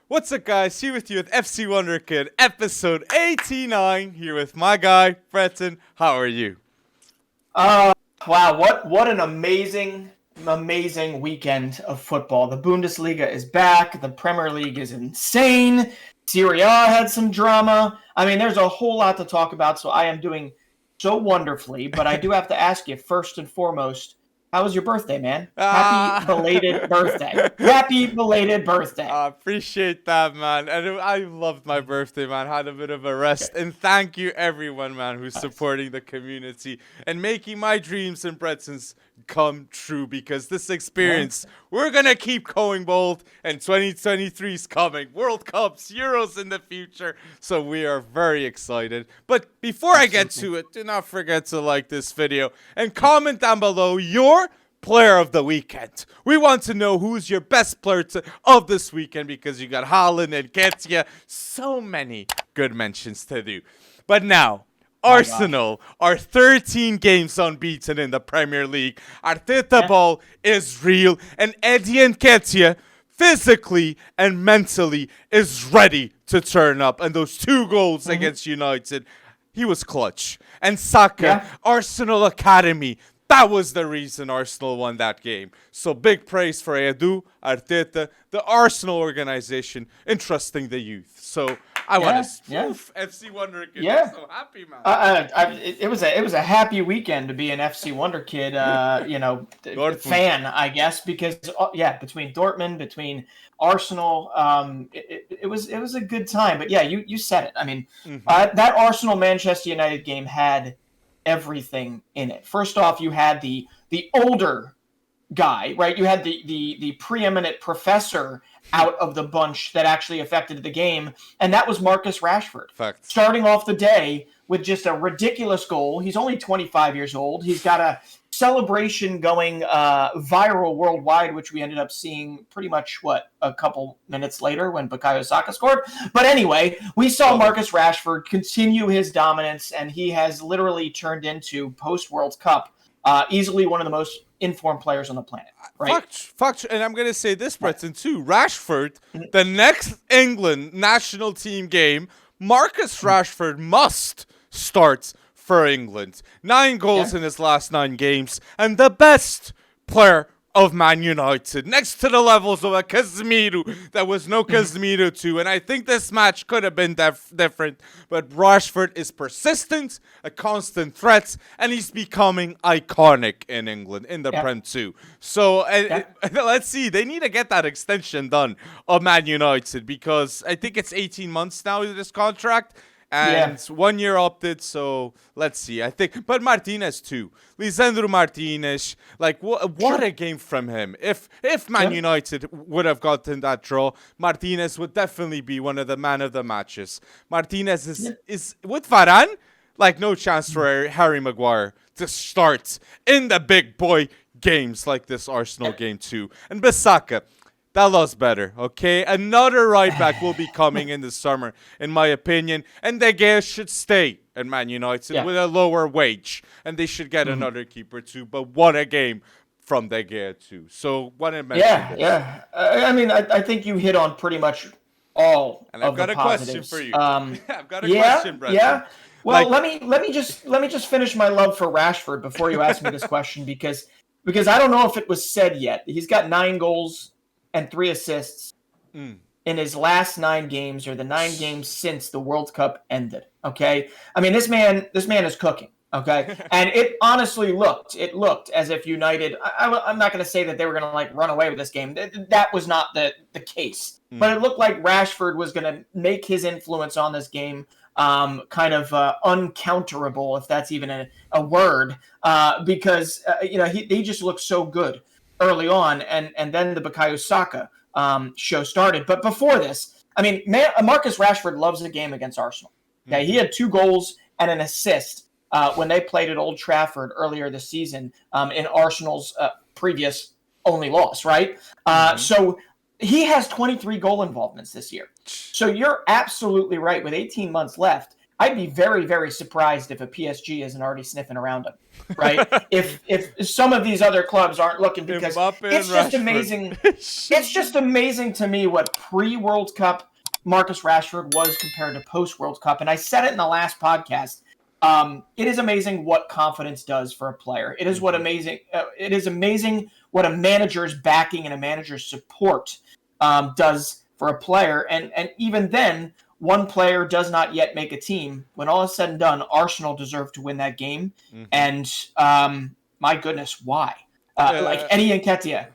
What's up, guys? Here with you with FC Wonderkid, episode 89. Here with my guy, Breton. How are you? Wow, what an amazing weekend of football. The Bundesliga is back. The Premier League is insane. Serie A had some drama. I mean, there's a whole lot to talk about, so I am doing so wonderfully. But I do have to ask you, first and foremost, how was your birthday, man? Happy belated birthday. Happy belated birthday. I appreciate that, man. And I loved my birthday, man. Had a bit of a rest. And thank you, everyone, man, who's supporting the community and making my dreams and Breton's come true, because this experience, we're going to keep going bold, and 2023 is coming. World Cups, Euros in the future. So we are very excited. But before I get to it, do not forget to like this video and comment down below your player of the weekend. We want to know who's your best player of this weekend, because you got Haaland and Ketia. So many good mentions to do. But now, Arsenal are 13 games unbeaten in the Premier League. Arteta ball is real, and Eddie Nketiah physically and mentally is ready to turn up. And those 2 goals against United, he was clutch. And Saka, Arsenal Academy, that was the reason Arsenal won that game. So big praise for Edu, Arteta, the Arsenal organization, entrusting the youth. So I want to spoof FC Wonderkid. I'm so happy, man. It was a happy weekend to be an FC Wonderkid, fan, I guess, because between Dortmund, between Arsenal, it was a good time. But yeah, you said it. I mean, that Arsenal Manchester United game had everything in it. First off, you had the older guy, right? You had the preeminent professor out of the bunch that actually affected the game, and that was Marcus Rashford. Fact. Starting off the day with just a ridiculous goal. He's only 25 years old. He's got a celebration going viral worldwide, which we ended up seeing pretty much, a couple minutes later when Bukayo Saka scored. But anyway, we saw Marcus Rashford continue his dominance, and he has literally turned into, post-World Cup, easily one of the most informed players on the planet. Right? Fact. And I'm going to say this, Breton, too. Rashford, the next England national team game, Marcus Rashford must start for England. 9 goals in his last 9 games, and the best player of Man United, next to the levels of a Casemiro. There was no Casemiro too, and I think this match could have been different, but Rashford is persistent, a constant threat, and he's becoming iconic in England, in the Prem too. So let's see, they need to get that extension done of Man United, because I think it's 18 months now in this contract, and 1 year opted, so let's see. I think, but Martinez too. Lisandro Martinez, like what a game from him. If Man United would have gotten that draw, Martinez would definitely be one of the man of the matches. Martinez is with Varane, like no chance for Harry Maguire to start in the big boy games like this Arsenal game too. And Saka, that lost better, okay? Another right back will be coming in the summer, in my opinion. And De Gea should stay at Man United with a lower wage. And they should get another keeper too. But what a game from De Gea too. So what a mention. I mean, I think you hit on pretty much all and I've of got the a positives. question for you. I've got a question, Brett. Yeah. Well, let me just finish my love for Rashford before you ask me this question, because I don't know if it was said yet. He's got 9 goals and 3 assists in his last 9 games, or the 9 games since the World Cup ended. Okay, I mean, this man is cooking. Okay, and it honestly looked as if United. I'm not going to say that they were going to like run away with this game. That was not the case. But it looked like Rashford was going to make his influence on this game kind of uncounterable, if that's even a word, because he just looked so good early on, and then the Bukayo Saka show started. But before this, I mean, Marcus Rashford loves the game against Arsenal. Okay, he had 2 goals and an assist when they played at Old Trafford earlier this season in Arsenal's previous only loss, right? So he has 23 goal involvements this year. So you're absolutely right. With 18 months left, I'd be very, very surprised if a PSG isn't already sniffing around him, right? if some of these other clubs aren't looking, because it's just amazing. It's just amazing to me what pre-World Cup Marcus Rashford was compared to post-World Cup. And I said it in the last podcast. It is amazing what confidence does for a player. It is it is amazing what a manager's backing and a manager's support does for a player. And even then, one player does not yet make a team. When all is said and done, Arsenal deserve to win that game. And my goodness, why? Like Eddie Nketiah.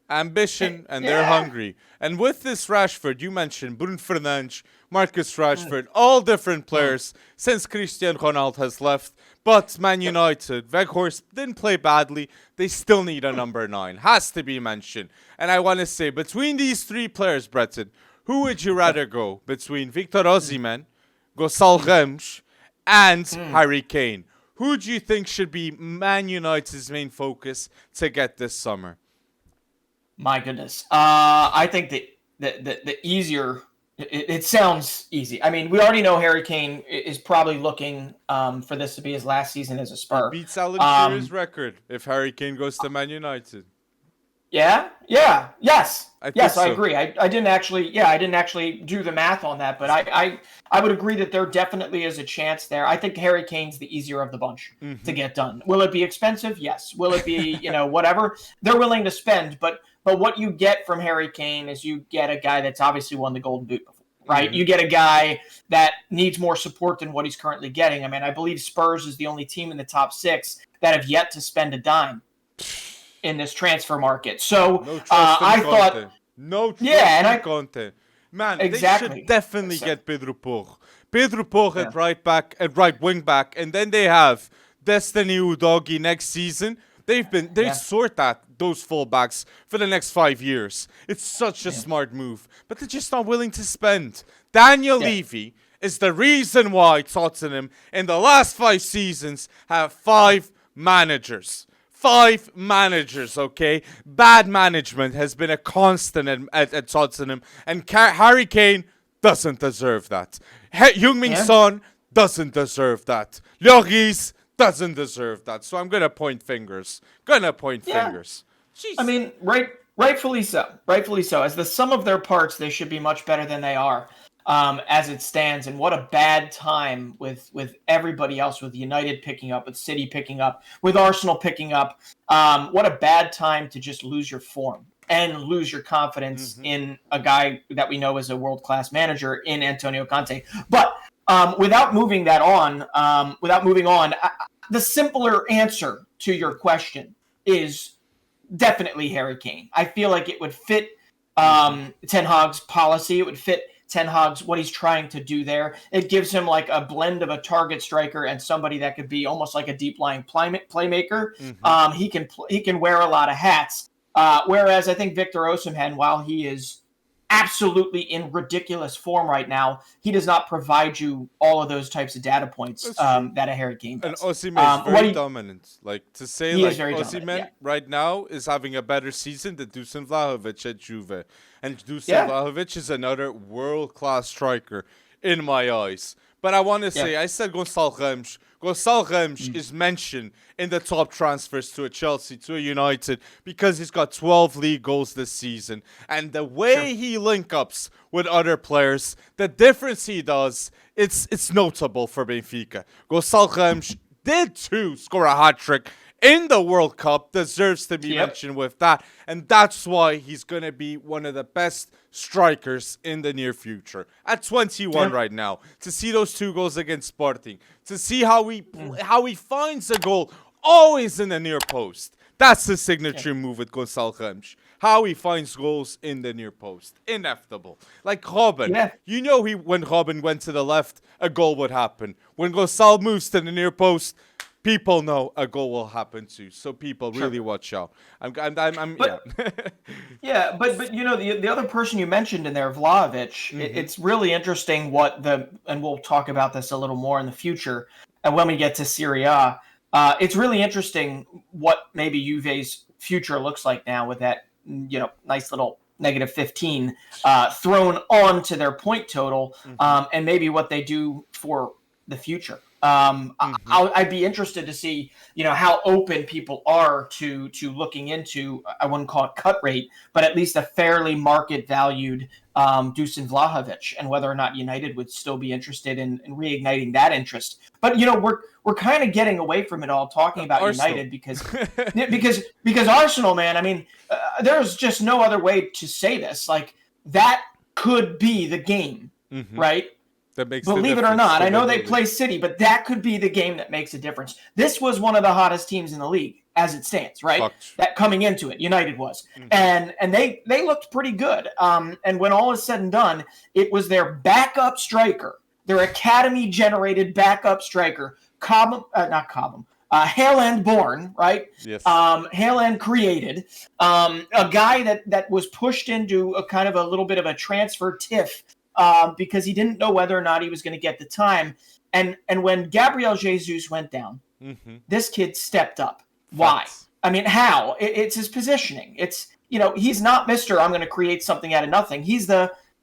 Ambition, and they're hungry. And with this Rashford, you mentioned Bruno Fernandes, Marcus Rashford, all different players since Cristiano Ronaldo has left. But Man United, Weghorst didn't play badly. They still need a number 9. Has to be mentioned. And I want to say, between these 3 players, Breton, who would you rather go between Victor Osimhen, Gonçalo Ramos, and Harry Kane? Who do you think should be Man United's main focus to get this summer? My goodness. I think the easier... It sounds easy. I mean, we already know Harry Kane is probably looking for this to be his last season as a Spur. He beats Alan Shearer's record if Harry Kane goes to Man United. Yes, I agree. I didn't actually do the math on that, but I would agree that there definitely is a chance there. I think Harry Kane's the easier of the bunch to get done. Will it be expensive? Yes. Will it be, whatever? They're willing to spend, but what you get from Harry Kane is you get a guy that's obviously won the Golden Boot before, right? You get a guy that needs more support than what he's currently getting. I mean, I believe Spurs is the only team in the top 6 that have yet to spend a dime in this transfer market. So I thought... No trust in Conte. Man, exactly. They should definitely get Pedro Porro. Pedro Porro at right wing back, and then they have Destiny Udogie next season. They sort those fullbacks for the next 5 years. It's such a smart move, but they're just not willing to spend. Daniel Levy is the reason why Tottenham in the last 5 seasons have 5 managers. 5 managers, okay? Bad management has been a constant at Tottenham, and Harry Kane doesn't deserve that. Heung-min Son doesn't deserve that. Lloris doesn't deserve that. So I'm gonna point fingers. Fingers. Jeez. I mean, rightfully so. Rightfully so. As the sum of their parts, they should be much better than they are. As it stands, and what a bad time with everybody else, with United picking up, with City picking up, with Arsenal picking up. What a bad time to just lose your form and lose your confidence in a guy that we know is a world-class manager in Antonio Conte. But without moving on, the simpler answer to your question is definitely Harry Kane. I feel like it would fit Ten Hag's policy. It would fit Ten Hag's what he's trying to do there. It gives him like a blend of a target striker and somebody that could be almost like a deep lying playmaker. He can wear a lot of hats. Whereas I think Victor Osimhen, while he is absolutely in ridiculous form right now, he does not provide you all of those types of data points that a Harry Kane does. And Osimhen is very dominant. Like, to say like Osimhen right now is having a better season than Dusan Vlahovic at Juve. And Dusan Vlahovic is another world-class striker in my eyes. But I want to say, I said Gonçalo Ramos. Gonçalo Ramos is mentioned in the top transfers to a Chelsea, to a United, because he's got 12 league goals this season. And the way he link-ups with other players, the difference he does, it's notable for Benfica. Gonçalo Ramos did too score a hat-trick in the World Cup, deserves to be mentioned with that. And that's why he's going to be one of the best strikers in the near future. At 21 right now, to see those 2 goals against Sporting, to see how he finds a goal always in the near post. That's the signature move with Gonçalo Ramos. How he finds goals in the near post. Inevitable. Like Robin. You know when Robin went to the left, a goal would happen. When Gonçalo moves to the near post, people know a goal will happen too, so people really watch out. But you know, the other person you mentioned in there, Vlahovic, it's really interesting and we'll talk about this a little more in the future, and when we get to Serie A, it's really interesting what maybe Juve's future looks like now with that, nice little negative 15 thrown onto their point total, and maybe what they do for the future. I'd be interested to see, how open people are to looking into, I wouldn't call it cut rate, but at least a fairly market valued Dusan Vlahovic, and whether or not United would still be interested in reigniting that interest. But we're kind of getting away from it all, talking about Arsenal. United because Arsenal, man. I mean, there's just no other way to say this. Like, that could be the game, right? That makes Believe it or not, I know they play City, but that could be the game that makes a difference. This was one of the hottest teams in the league as it stands, right? Fucked. That coming into it, United was, and they looked pretty good. And when all is said and done, it was their backup striker, their academy-generated backup striker, Haaland born, right? Yes. Haaland created, a guy that was pushed into a kind of a little bit of a transfer tiff. Because he didn't know whether or not he was going to get the time. And when Gabriel Jesus went down, this kid stepped up. Why? I mean, how? It's his positioning. It's, he's not Mr. I'm going to create something out of nothing. He's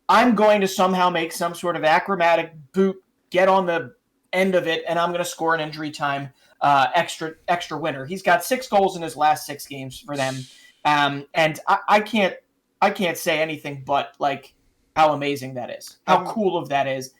I'm going to somehow make some sort of acrobatic boot, get on the end of it, and I'm going to score an injury time extra winner. He's got 6 goals in his last 6 games for them. And I can't say anything but, like, how amazing that is, how cool that is,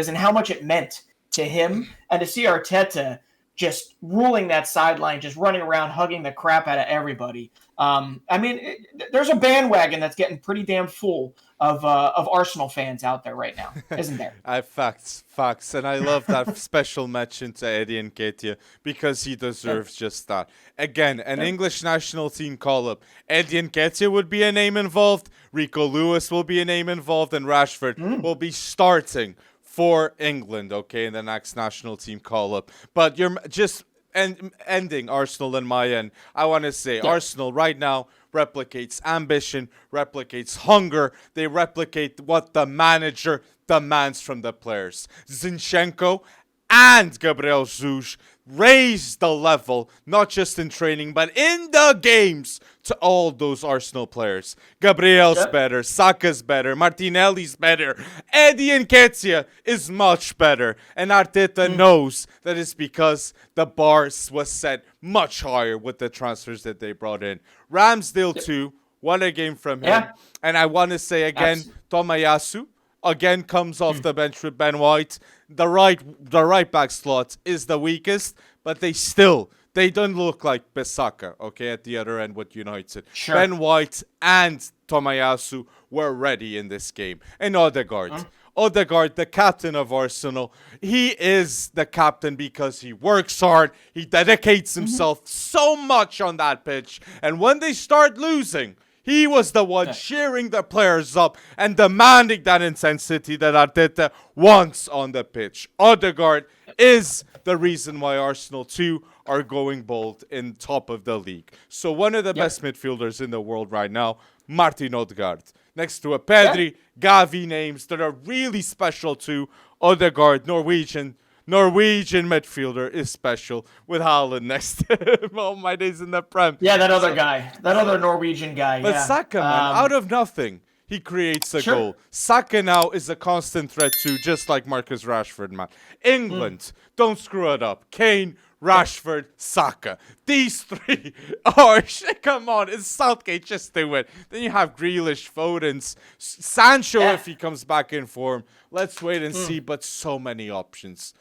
and how much it meant to him, and to see Arteta just ruling that sideline, just running around, hugging the crap out of everybody. I mean, there's a bandwagon that's getting pretty damn full of Arsenal fans out there right now, isn't there? Facts. And I love that special mention to Eddie Nketiah because he deserves just that. Again, an English national team call-up. Eddie Nketiah would be a name involved. Rico Lewis will be a name involved. And Rashford will be starting for England, okay, in the next national team call-up. But you're just ending Arsenal in my end. I want to say Arsenal right now replicates ambition, replicates hunger. They replicate what the manager demands from the players. Zinchenko and Gabriel Jesus raised the level, not just in training, but in the games, to all those Arsenal players. Gabriel's better, Saka's better, Martinelli's better, Eddie Nketiah is much better, and Arteta knows that it's because the bar was set much higher with the transfers that they brought in. Ramsdale too, what a game from him. And I want to say again, Tomiyasu again comes off the bench with Ben White. The right back slot is the weakest, but they don't look like Saka, okay, at the other end with United. Sure. Ben White and Tomiyasu were ready in this game. And Odegaard, the captain of Arsenal, he is the captain because he works hard, he dedicates himself so much on that pitch, and when they start losing, he was the one cheering the players up and demanding that intensity that Arteta wants on the pitch. Odegaard is the reason why Arsenal too are going bold in top of the league. So one of the best midfielders in the world right now, Martin Odegaard. Next to a Pedri, Gavi names that are really special too. Odegaard, Norwegian midfielder, is special with Haaland next to him. All my days in the Prem. Yeah, that other Norwegian guy. But Saka, man, out of nothing, he creates a goal. Saka now is a constant threat too, just like Marcus Rashford, man. England, don't screw it up. Kane, Rashford, Saka. These three are, come on, it's Southgate, just do it. Then you have Grealish, Foden, Sancho if he comes back in form. Let's wait and see, but so many options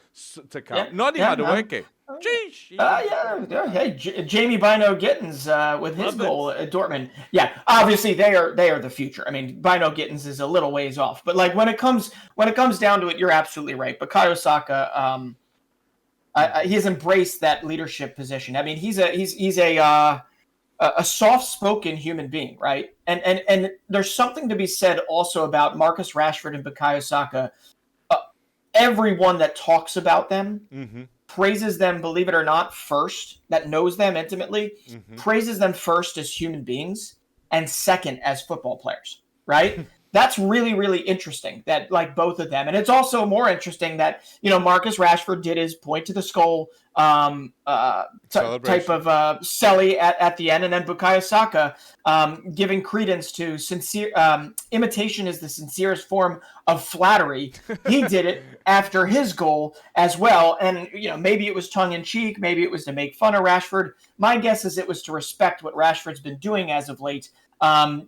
to count. Not even Wonderkid. Hey, Jamie Bino Gittins with his goal at Dortmund. Yeah, obviously they are the future. I mean, Bino Gittins is a little ways off, but like when it comes down to it, you're absolutely right. Bukayo Saka, he's embraced that leadership position. I mean, he's a soft-spoken human being, right? And there's something to be said also about Marcus Rashford and Bukayo Saka. Everyone that talks about them praises them, believe it or not, first, that knows them intimately, praises them first as human beings and second as football players, right? that's really, really interesting that like both of them. And it's also more interesting that, Marcus Rashford did his point to the skull type of celly at the end. And then Bukayo Saka giving credence to sincere imitation is the sincerest form of flattery. He did it after his goal as well. And, maybe it was tongue in cheek. Maybe it was to make fun of Rashford. My guess is it was to respect what Rashford's been doing as of late.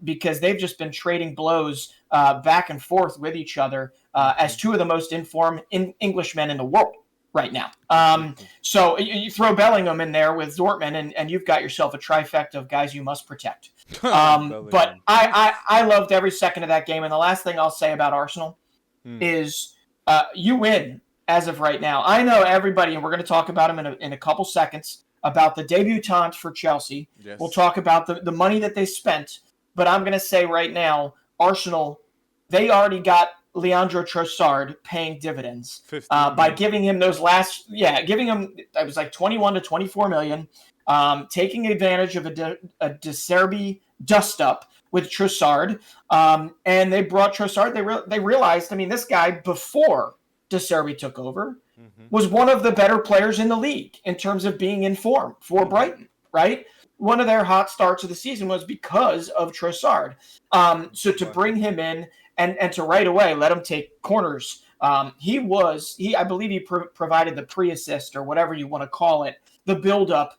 Because they've just been trading blows back and forth with each other as two of the most informed Englishmen in the world right now. So you throw Bellingham in there with Dortmund, and you've got yourself a trifecta of guys you must protect. But I loved every second of that game. And the last thing I'll say about Arsenal is you win as of right now. I know everybody, and we're going to talk about them in a couple seconds, about the debutante for Chelsea. Yes. We'll talk about the money that they spent. But I'm going to say right now, Arsenal, they already got Leandro Trossard paying dividends by giving him giving him, it was like 21 to 24 million, taking advantage of a De Serbi dust-up with Trossard. And they brought Trossard. They realized, this guy, before De Serbi took over, was one of the better players in the league in terms of being in form for Brighton, right? One of their hot starts of the season was because of Trossard. So to bring him in and to right away let him take corners, I believe he provided the pre-assist or whatever you want to call it, the build-up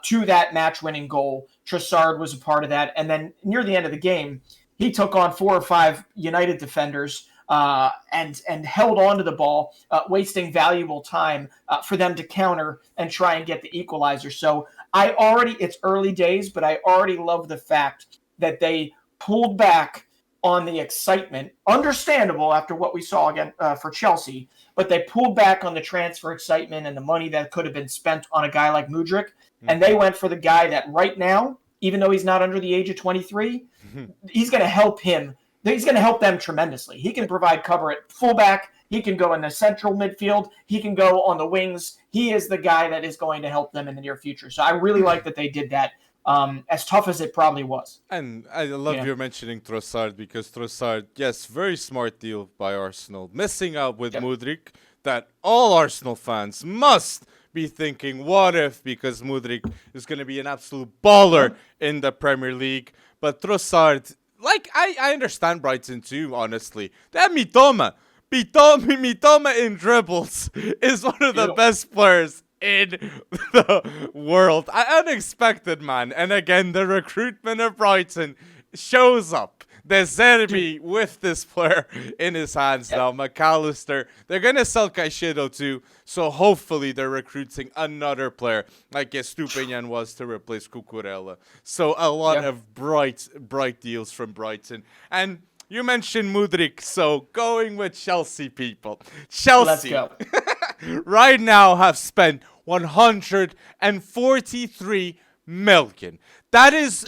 to that match-winning goal. Trossard was a part of that. And then near the end of the game, he took on 4 or 5 United defenders and held on to the ball, wasting valuable time for them to counter and try and get the equalizer. So it's early days, but I already love the fact that they pulled back on the excitement. Understandable after what we saw again for Chelsea, but they pulled back on the transfer excitement and the money that could have been spent on a guy like Mudryk. And they went for the guy that right now, even though he's not under the age of 23, he's going to help him. He's going to help them tremendously. He can provide cover at fullback. He can go in the central midfield. He can go on the wings. He is the guy that is going to help them in the near future. So I really like that they did that, as tough as it probably was. And I love you mentioning Trossard, because Trossard, yes, very smart deal by Arsenal. Missing out with Mudryk, that all Arsenal fans must be thinking, what if, because Mudryk is going to be an absolute baller in the Premier League. But Trossard, like, I understand Brighton too, honestly. That Mitoma in dribbles is one of the best players in the world. Unexpected, man. And again, the recruitment of Brighton shows up. De Zerbi with this player in his hands now. McAllister. They're going to sell Caicedo too. So hopefully they're recruiting another player like Estupiñán was to replace Cucurella. So a lot of bright deals from Brighton. And you mentioned Mudryk. So going with Chelsea, people. Chelsea. Let's go. Right now have spent 143 million. That is,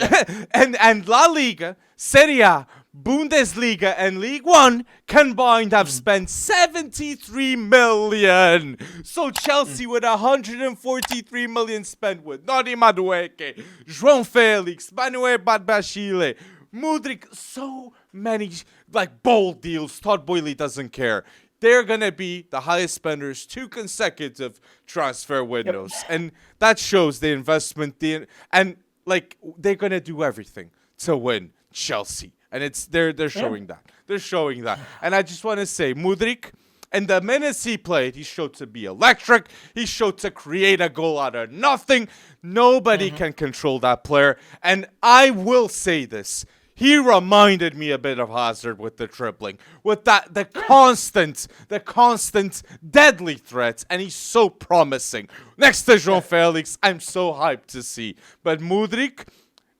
and La Liga, Serie A, Bundesliga, and League One combined have spent 73 million. So Chelsea with 143 million spent with Noni Madueke, João Felix, Manuel Badbashile, Mudryk, so many bold deals. Todd Boehly doesn't care. They're going to be the highest spenders 2 consecutive transfer windows. And that shows the investment. They're going to do everything to win Chelsea. And they're showing that. They're showing that. And I just want to say, Mudryk, and the minutes he played, he showed to be electric. He showed to create a goal out of nothing. Nobody can control that player. And I will say this. He reminded me a bit of Hazard with the dribbling, with the constant deadly threats, and he's so promising. Next to João Felix, I'm so hyped to see. But Mudryk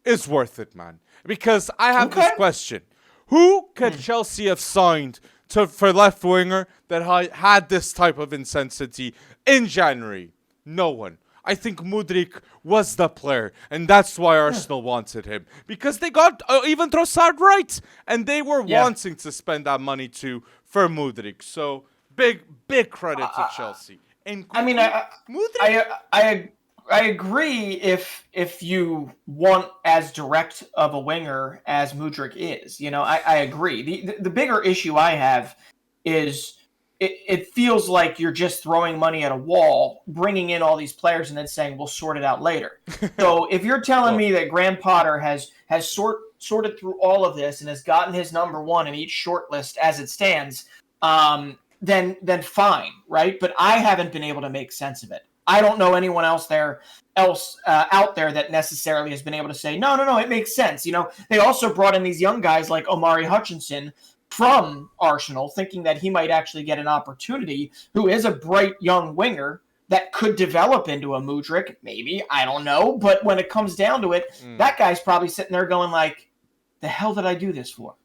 is worth it, man. Because I have this question. Who could Chelsea have signed for left winger that had this type of intensity in January? No one. I think Mudryk was the player, and that's why Arsenal wanted him. Because they got even Trossard right, and they were wanting to spend that money too for Mudryk. So big credit to Chelsea. And Mudryk. agree if you want as direct of a winger as Mudryk is. I agree. The bigger issue I have is it feels like you're just throwing money at a wall, bringing in all these players, and then saying we'll sort it out later. So if you're telling me that Graham Potter has sorted through all of this and has gotten his number one in each shortlist as it stands, then fine, right? But I haven't been able to make sense of it. I don't know anyone else out there that necessarily has been able to say, no, it makes sense. They also brought in these young guys like Omari Hutchinson from Arsenal, thinking that he might actually get an opportunity, who is a bright young winger that could develop into a Mudryk, maybe, I don't know. But when it comes down to it, that guy's probably sitting there going like, the hell did I do this for?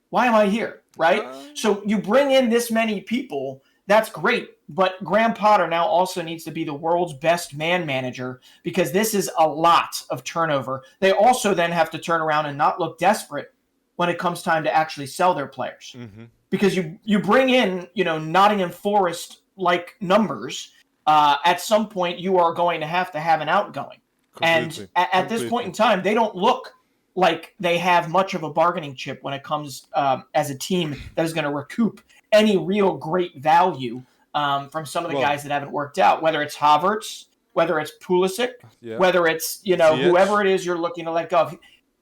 Why am I here, right? So you bring in this many people, that's great. But Graham Potter now also needs to be the world's best man manager, because this is a lot of turnover. They also then have to turn around and not look desperate when it comes time to actually sell their players. Because you bring in, Nottingham Forest like numbers, at some point you are going to have an outgoing. Completely. And at this point in time, they don't look like they have much of a bargaining chip when it comes as a team that is going to recoup any real great value from some of the guys that haven't worked out, whether it's Havertz, whether it's Pulisic, whether it's, whoever it is you're looking to let go of.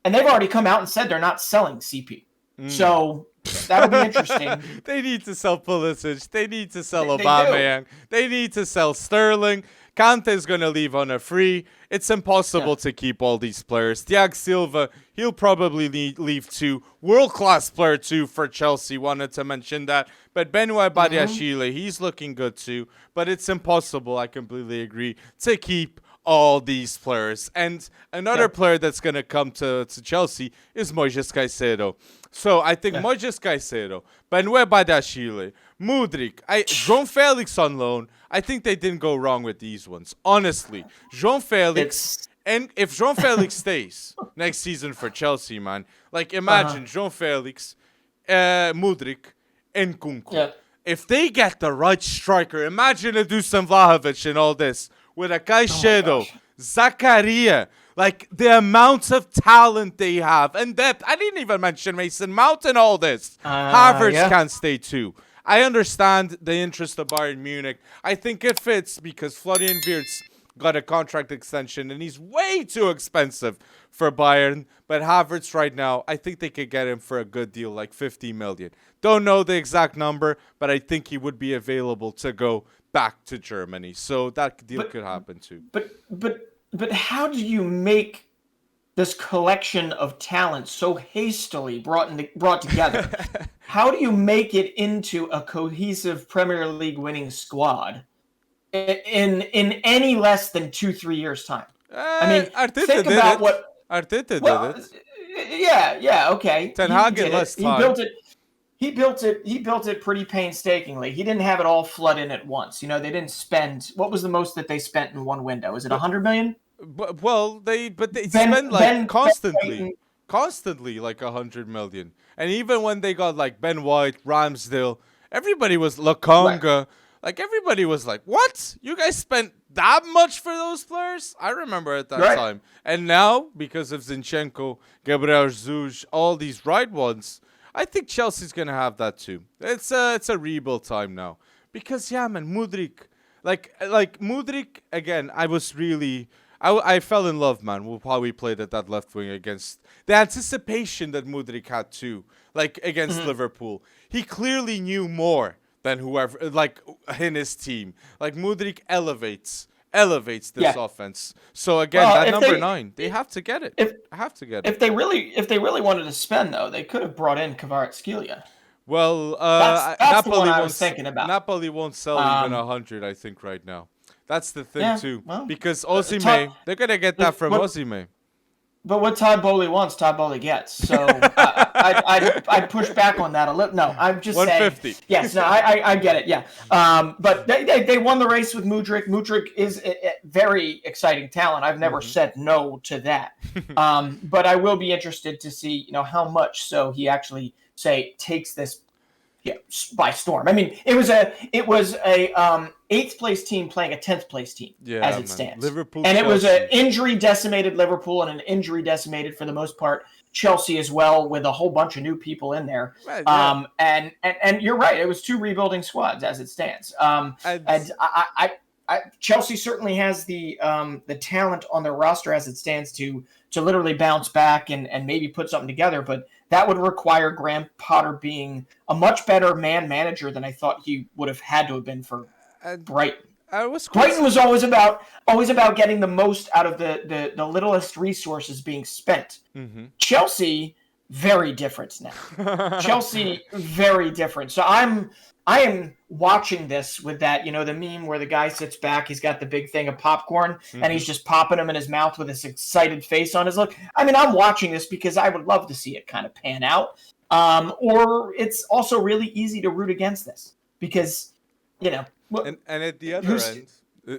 And they've already come out and said they're not selling CP. So that'll be interesting. They need to sell Pulisic. They need to sell Aubameyang. They need to sell Sterling. Kante's going to leave on a free. It's impossible to keep all these players. Thiago Silva, he'll probably leave too. World-class player too for Chelsea, wanted to mention that. But Benoit Badiashile, he's looking good too. But it's impossible, I completely agree, to keep all these players. And another player that's going to come to Chelsea is Moises Caicedo. So I think Moises Caicedo, Benoit Badiashile, Mudryk, João Felix on loan. I think they didn't go wrong with these ones. Honestly, João Felix, and if João Felix stays next season for Chelsea, man, like imagine João Felix, Mudryk, and Kunku. Yeah. If they get the right striker, imagine a Dusan Vlahovic and all this, with a Caicedo, Zakaria, like the amounts of talent they have and depth. I didn't even mention Mason Mount and all this. Havertz can stay too. I understand the interest of Bayern Munich. I think it fits because Florian Wirtz got a contract extension and he's way too expensive for Bayern. But Havertz right now, I think they could get him for a good deal, like 50 million. Don't know the exact number, but I think he would be available to go back to Germany. So that deal could happen too. But how do you make this collection of talent so hastily brought together? How do you make it into a cohesive Premier League winning squad in any less than 2-3 years time? I mean, Arteta think about what Arteta did it. Yeah, okay. Ten Hag in less time. He built it pretty painstakingly. He didn't have it all flood in at once. They didn't spend. What was the most that they spent in one window? Is it 100 million? Well, they spend like constantly like 100 million. And even when they got like Ben White, Ramsdale, everybody was Lokonga. Right. Like everybody was like, "What? You guys spent that much for those players?" I remember at that time. And now, because of Zinchenko, Gabriel Jesus, all these right ones, I think Chelsea's gonna have that too. It's a rebuild time now. Because man, Mudryk, like Mudryk again. I fell in love, man, with how we played at that left wing against the anticipation that Mudryk had too, like against Liverpool. He clearly knew more than whoever, like in his team. Like Mudryk elevates this offense. So again, that number 9, they have to get it. If they really wanted to spend though, they could have brought in Kvaratskhelia. Well, that's the one I was thinking about. Napoli won't sell even 100, I think, right now. That's the thing too, because Osimhen, they're gonna get that from Osimhen. But what Todd Bowley wants, Todd Bowley gets. So I'd push back on that a little. No, I'm just 150. saying. Yes, no, I get it. Yeah, but they won the race with Mudryk. Mudryk is a very exciting talent. I've never said no to that. But I will be interested to see how much so he actually takes this by storm. I mean, it was a 8th place team playing a 10th place team as it stands. Liverpool, and Chelsea. It was an injury decimated Liverpool and an injury decimated, for the most part, Chelsea as well, with a whole bunch of new people in there. Right, yeah. And you're right. It was 2 rebuilding squads as it stands. And Chelsea certainly has the talent on their roster as it stands to literally bounce back and maybe put something together. But that would require Graham Potter being a much better man manager than I thought he would have had to have been for Brighton. Brighton was always about getting the most out of the littlest resources being spent. Mm-hmm. Chelsea, very different now. Chelsea, very different. So I am watching this with that, the meme where the guy sits back, he's got the big thing of popcorn, and he's just popping them in his mouth with this excited face on his look. I mean, I'm watching this because I would love to see it kind of pan out. Or it's also really easy to root against this because, And at the other end,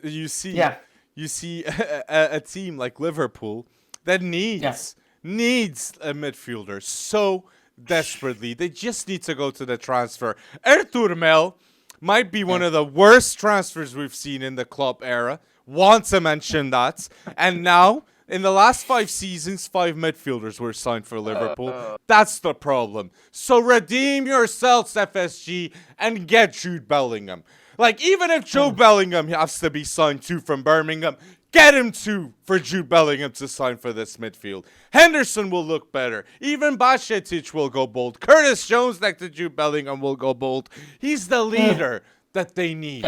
you see a team like Liverpool that needs a midfielder so desperately. They just need to go to the transfer. Arthur Mel might be one of the worst transfers we've seen in the club era. Want to mention that. And now, in the last 5 seasons, 5 midfielders were signed for Liverpool. That's the problem. So redeem yourselves, FSG, and get Jude Bellingham. Like, even if Jude Bellingham has to be signed too from Birmingham, get him too for Jude Bellingham to sign for this midfield. Henderson will look better. Even Bajcetic will go bold. Curtis Jones next to Jude Bellingham will go bold. He's the leader that they need.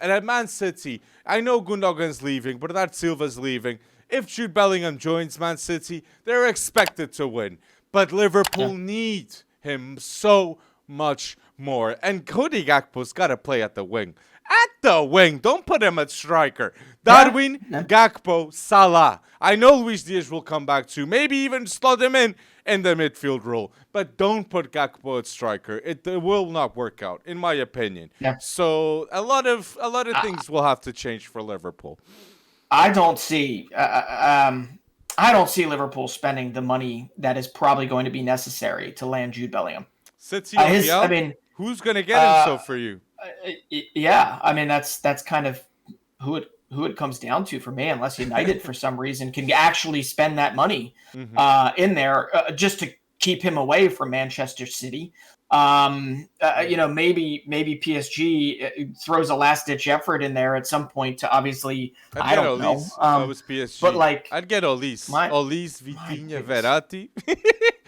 And at Man City, I know Gundogan's leaving, but that Silva's leaving. If Jude Bellingham joins Man City, they're expected to win. But Liverpool need him so much more. And Cody Gakpo's got to play at the wing. At the wing. Don't put him at striker. Darwin, Gakpo, Salah. I know Luis Diaz will come back too. Maybe even slot him in the midfield role. But don't put Gakpo at striker. It will not work out, in my opinion. Yeah. So a lot of things will have to change for Liverpool. I don't see Liverpool spending the money that is probably going to be necessary to land Jude Bellingham. City who's going to get him so for you? Yeah, I mean that's kind of who it comes down to for me, unless United for some reason can actually spend that money in there just to keep him away from Manchester City. Maybe PSG throws a last-ditch effort in there at some point to obviously, I don't know. If I was PSG. But like, I'd get Olise, Vitinha, Verratti.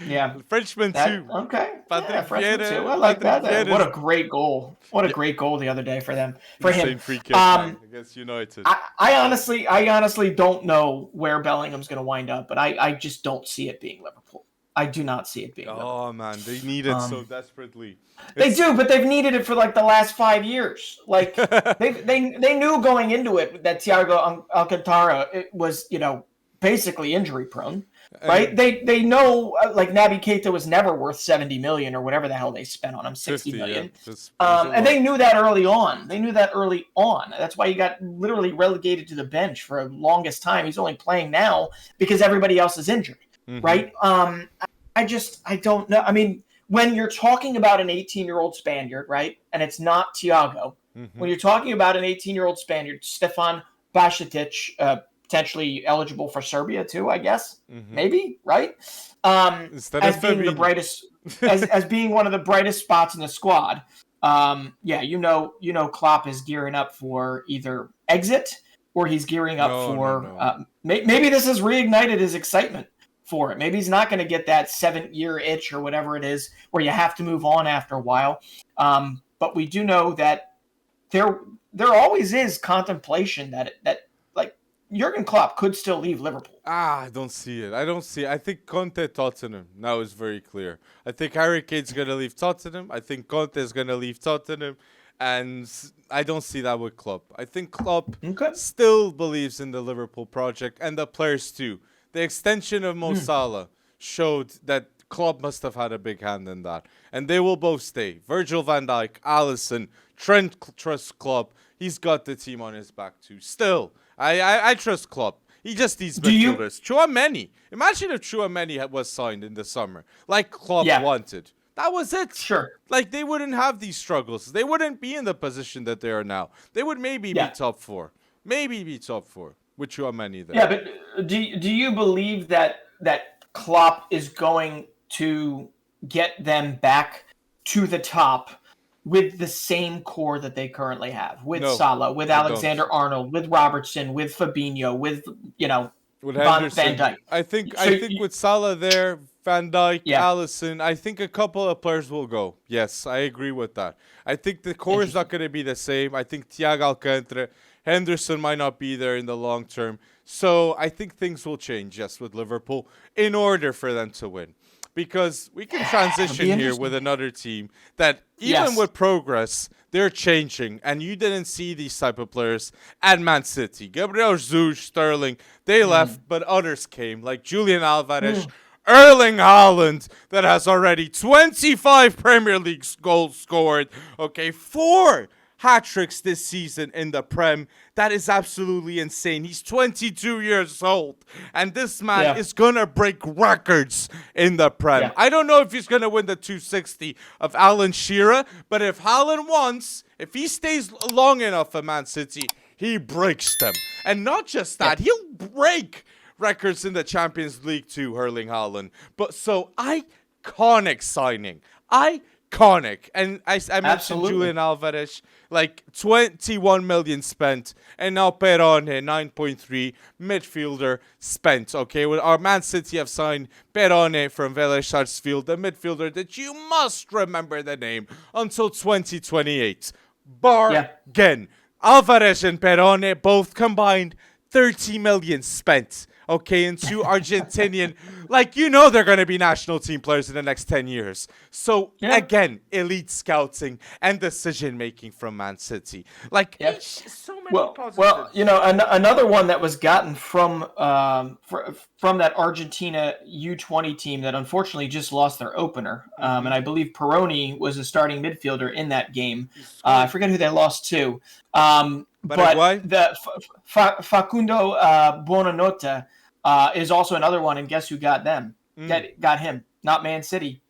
Yeah, Frenchman too. Okay, Frenchman too. I like that. What a great goal! What a great goal the other day for him. Free kick, against United. I honestly don't know where Bellingham's going to wind up, but I just don't see it being Liverpool. I do not see it being Liverpool. Oh man, they need it so desperately. They do, but they've needed it for like the last 5 years. Like they knew going into it that Thiago Alcantara was basically injury prone. Right? They know like Naby Keita was never worth 70 million or whatever the hell they spent on him, 60 million. And they knew that early on. That's why he got literally relegated to the bench for the longest time. He's only playing now because everybody else is injured. Right? I don't know. I mean, when you're talking about an 18-year-old Spaniard, right? And it's not Thiago. When you're talking about an 18-year-old Spaniard, Stefan Bajcetic, potentially eligible for Serbia too, I guess. Maybe, right? As being the brightest, as being one of the brightest spots in the squad. Klopp is gearing up for either exit or he's gearing up for. Maybe this has reignited his excitement for it. Maybe he's not going to get that 7-year itch or whatever it is where you have to move on after a while. But we do know that there always is contemplation that Jurgen Klopp could still leave Liverpool. I don't see it. I think Conte Tottenham now is very clear. I think Harry Kane's going to leave Tottenham. I think Conte is going to leave Tottenham. And I don't see that with Klopp. I think Klopp still believes in the Liverpool project and the players too. The extension of Mo Salah showed that Klopp must have had a big hand in that. And they will both stay. Virgil van Dijk, Alisson, Trent trusts Klopp. He's got the team on his back too. Still, I trust Klopp. He just needs midfielders. Chouameni. Imagine if Chouameni was signed in the summer, like Klopp wanted. That was it. Sure. Like, they wouldn't have these struggles. They wouldn't be in the position that they are now. They would maybe be top 4. Maybe be top 4 with Tchouaméni there. Yeah, but do you believe that Klopp is going to get them back to the top with the same core that they currently have? With Salah, with Alexander-Arnold, with Robertson, with Fabinho, with Van Dijk. I think with Salah there, Van Dijk, Alisson, I think a couple of players will go. Yes, I agree with that. I think the core is not going to be the same. I think Thiago Alcantara, Henderson might not be there in the long term. So I think things will change, yes, with Liverpool in order for them to win. Because we can transition here with another team that even with progress, they're changing. And you didn't see these type of players at Man City. Gabriel Jesus, Sterling, they left, but others came, like Julian Alvarez, Erling Haaland, that has already 25 Premier League goals scored. Okay, 4 hat-tricks this season in the Prem. That is absolutely insane. He's 22 years old, and this man is going to break records in the Prem. Yeah. I don't know if he's going to win the 260 of Alan Shearer, but if Haaland wants, if he stays long enough at Man City, he breaks them. And not just that, he'll break records in the Champions League too, Erling Haaland. But so, iconic signing. Iconic. And I mentioned Julian Alvarez, like 21 million spent, and now Perone, 9.3 midfielder spent. Okay, well, our Man City have signed Perone from Vélez Sarsfield, the midfielder that you must remember the name until 2028. Bargain. Alvarez and Perone both combined 30 million spent. Okay, and 2 Argentinian, they're going to be national team players in the next 10 years. So, again, elite scouting and decision-making from Man City. So many positives. Well, another one that was gotten from that Argentina U20 team that unfortunately just lost their opener. And I believe Peroni was a starting midfielder in that game. I forget who they lost to. But the Facundo Buonanotte is also another one, and guess who got them? Got him, not Man City.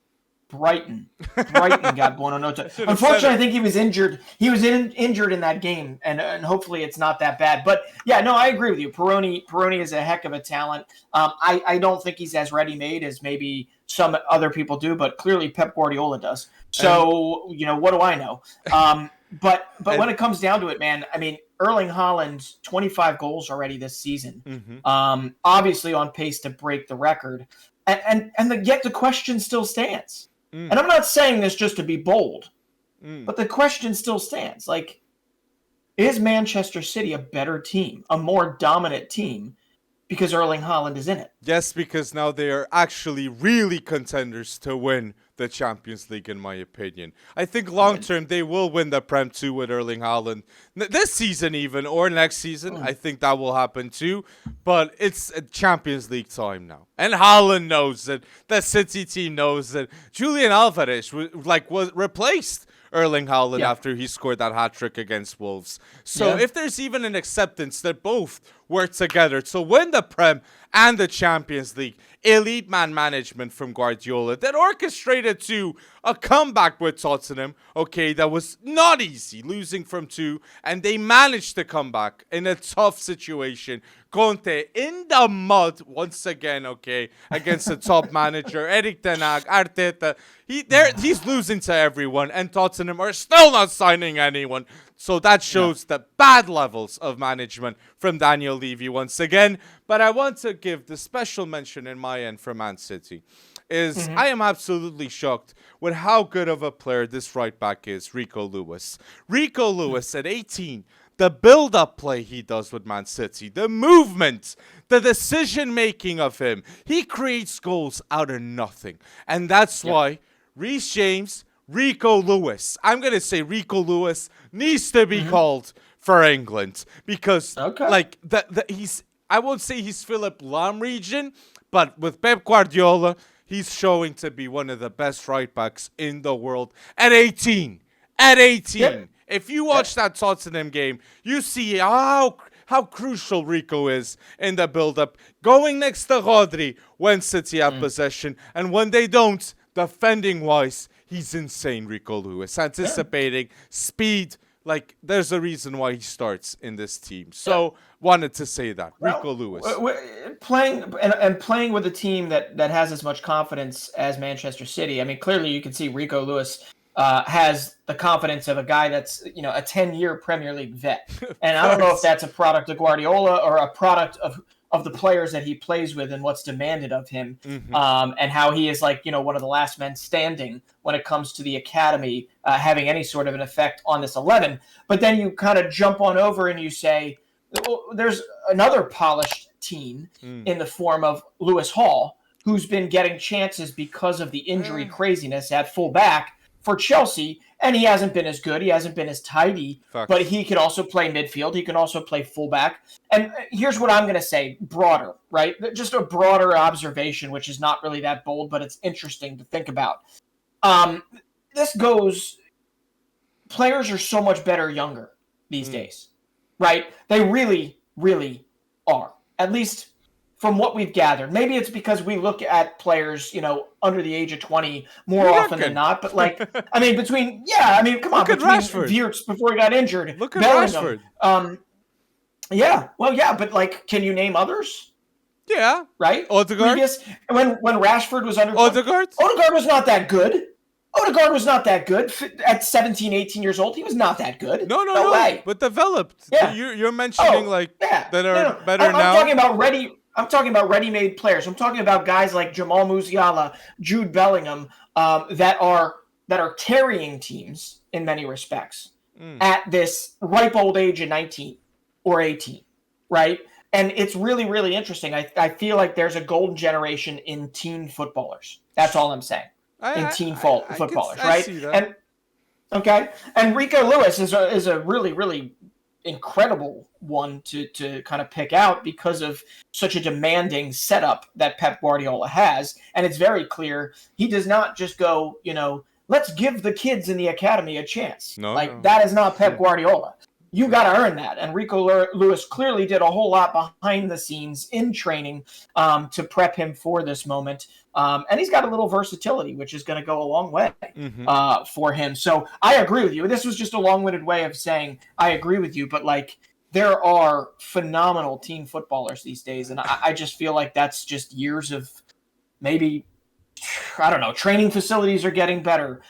Brighton got Buonanotte. Unfortunately, I think he was injured. He was injured in that game, and hopefully it's not that bad. But yeah, no, I agree with you. Peroni is a heck of a talent. I don't think he's as ready-made as maybe some other people do, but clearly Pep Guardiola does. So what do I know? But when it comes down to it, man, I mean, Erling Haaland, 25 goals already this season. Obviously on pace to break the record. And yet the question still stands. And I'm not saying this just to be bold, but the question still stands. Like, is Manchester City a better team, a more dominant team, because Erling Haaland is in it? Yes, because now they are actually really contenders to win the Champions League, in my opinion. I think long-term they will win the Prem too with Erling Haaland. This season even, or next season, I think that will happen too. But it's a Champions League time now. And Haaland knows it. The City team knows it. Julian Alvarez was replaced Erling Haaland after he scored that hat-trick against Wolves. So if there's even an acceptance that both work together to win the Prem and the Champions League, elite man management from Guardiola that orchestrated to a comeback with Tottenham, okay, that was not easy, losing from 2, and they managed to come back in a tough situation. Conte in the mud once again, okay, against the top manager, Erik ten Hag, Arteta. He's losing to everyone, and Tottenham are still not signing anyone. So that shows the bad levels of management from Daniel Levy once again. But I want to give the special mention in my end for Man City. I am absolutely shocked with how good of a player this right back is, Rico Lewis. Rico Lewis at 18, the build-up play he does with Man City, the movement, the decision-making of him. He creates goals out of nothing. And that's why Reece James, Rico Lewis, I'm going to say Rico Lewis needs to be called for England. Because, he's, I won't say he's Philip Lahm region, but with Pep Guardiola, he's showing to be one of the best right backs in the world at 18. At 18. Yep. If you watch that Tottenham game, you see how crucial Rico is in the build-up. Going next to Rodri when City have possession. And when they don't, defending-wise, He's insane, Rico Lewis. Anticipating, speed. Like, there's a reason why he starts in this team. So, wanted to say that. Rico Lewis. Playing with a team that has as much confidence as Manchester City. I mean, clearly you can see Rico Lewis has the confidence of a guy that's, a 10-year Premier League vet. And I don't know if that's a product of Guardiola or a product of the players that he plays with and what's demanded of him, and how he is like, one of the last men standing when it comes to the academy having any sort of an effect on this 11. But then you kind of jump on over and you say, well, there's another polished team in the form of Lewis Hall, who's been getting chances because of the injury craziness at fullback for Chelsea, and he hasn't been as good. He hasn't been as tidy, but he can also play midfield. He can also play fullback. And here's what I'm going to say, broader, right? Just a broader observation, which is not really that bold, but it's interesting to think about. Players are so much better younger these days, right? They really, really are. At least from what we've gathered. Maybe it's because we look at players, under the age of 20 more often than not. But come on. Look between Rashford. Wirtz before he got injured. Look at Bellingham. Rashford. But can you name others? Yeah. Right? Odegaard? When Rashford was under... Odegaard was not that good. Odegaard was not that good. At 17, 18 years old, he was not that good. No way. But developed. Yeah. You're mentioning that are better now. I'm talking about ready-made players. I'm talking about guys like Jamal Musiala, Jude Bellingham, that are carrying teams in many respects at this ripe old age of 19 or 18, right? And it's really, really interesting. I feel like there's a golden generation in teen footballers. That's all I'm saying. Footballers, right? I see that. And Rico Lewis is a really, really incredible one to kind of pick out because of such a demanding setup that Pep Guardiola has. And it's very clear he does not just go, let's give the kids in the academy a chance. That is not Pep Guardiola. You got to earn that. And Rico Lewis clearly did a whole lot behind the scenes in training to prep him for this moment. And he's got a little versatility, which is going to go a long way for him. So I agree with you. This was just a long-winded way of saying I agree with you. But, there are phenomenal teen footballers these days. And I just feel like that's just years of maybe – I don't know, training facilities are getting better.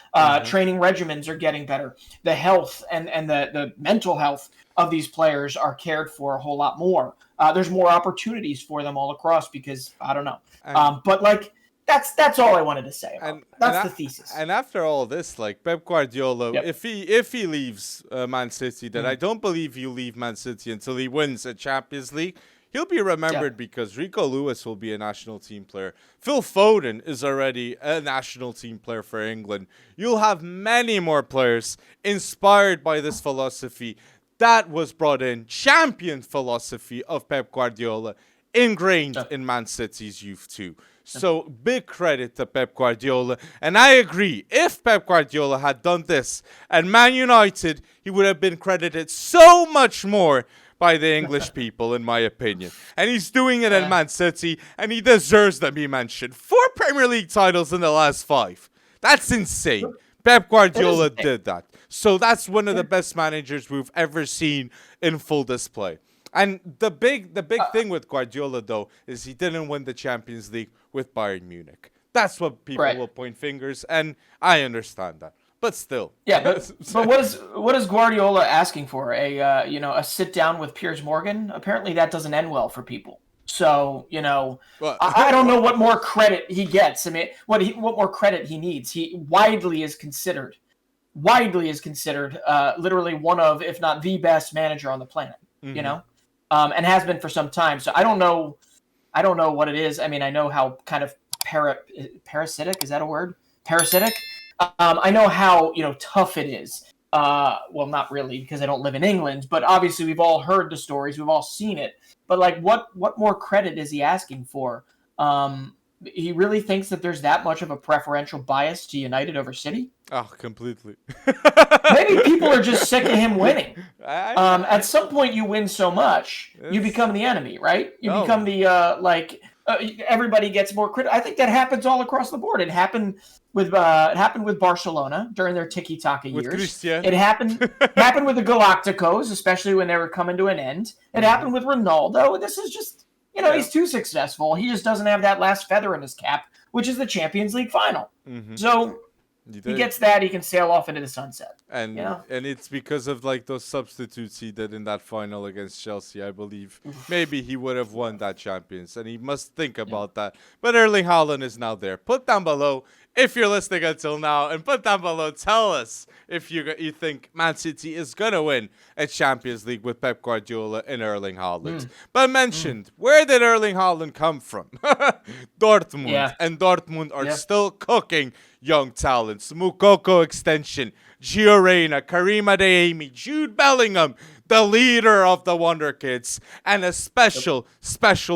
Training regimens are getting better. The health and the mental health of these players are cared for a whole lot more. There's more opportunities for them all across because, I don't know. That's all I wanted to say. That's the thesis. And after all this, Pep Guardiola, if he leaves Man City, then I don't believe he'll leave Man City until he wins a Champions League. He'll be remembered because Rico Lewis will be a national team player. Phil Foden is already a national team player for England. You'll have many more players inspired by this philosophy that was brought in, champion philosophy of Pep Guardiola, ingrained in Man City's youth too. So big credit to Pep Guardiola. And I agree, if Pep Guardiola had done this at Man United, he would have been credited so much more by the English people, in my opinion. And he's doing it at Man City, and he deserves to be mentioned. 4 Premier League titles in the last 5. That's insane. Pep Guardiola did that. So that's one of the best managers we've ever seen in full display. And the big thing with Guardiola, though, is he didn't win the Champions League with Bayern Munich. That's what people will point fingers, and I understand that. But still. Yeah, but what is Guardiola asking for? A sit down with Piers Morgan? Apparently that doesn't end well for people. So, I don't know what more credit he gets. I mean, what more credit he needs. He widely is considered literally one of, if not the best manager on the planet, and has been for some time. So I don't know what it is. I mean, I know how kind of parasitic, is that a word? Parasitic? I know how tough it is. Well, not really because I don't live in England, but obviously we've all heard the stories, we've all seen it. But what more credit is he asking for? He really thinks that there's that much of a preferential bias to United over City? Oh, completely. Maybe people are just sick of him winning. At some point, you win so much, you become the enemy, right? You become the everybody gets more credit. I think that happens all across the board. It happened with Barcelona during their tiki-taka With years. Christian. It happened with the Galacticos, especially when they were coming to an end. It happened with Ronaldo. This is just, he's too successful. He just doesn't have that last feather in his cap, which is the Champions League final. So he gets that. He can sail off into the sunset. And it's because of like those substitutes he did in that final against Chelsea, I believe. Maybe he would have won that Champions, and he must think about that. But Erling Haaland is now there. Put down below if you're listening until now, and put down below, tell us if you think Man City is going to win a Champions League with Pep Guardiola and Erling Haaland. But mentioned, where did Erling Haaland come from? Dortmund. Yeah. And Dortmund are still cooking young talents. Moukoko extension, Gio Reyna, Karim Adeyemi, Jude Bellingham, the leader of the Wonderkids, and a special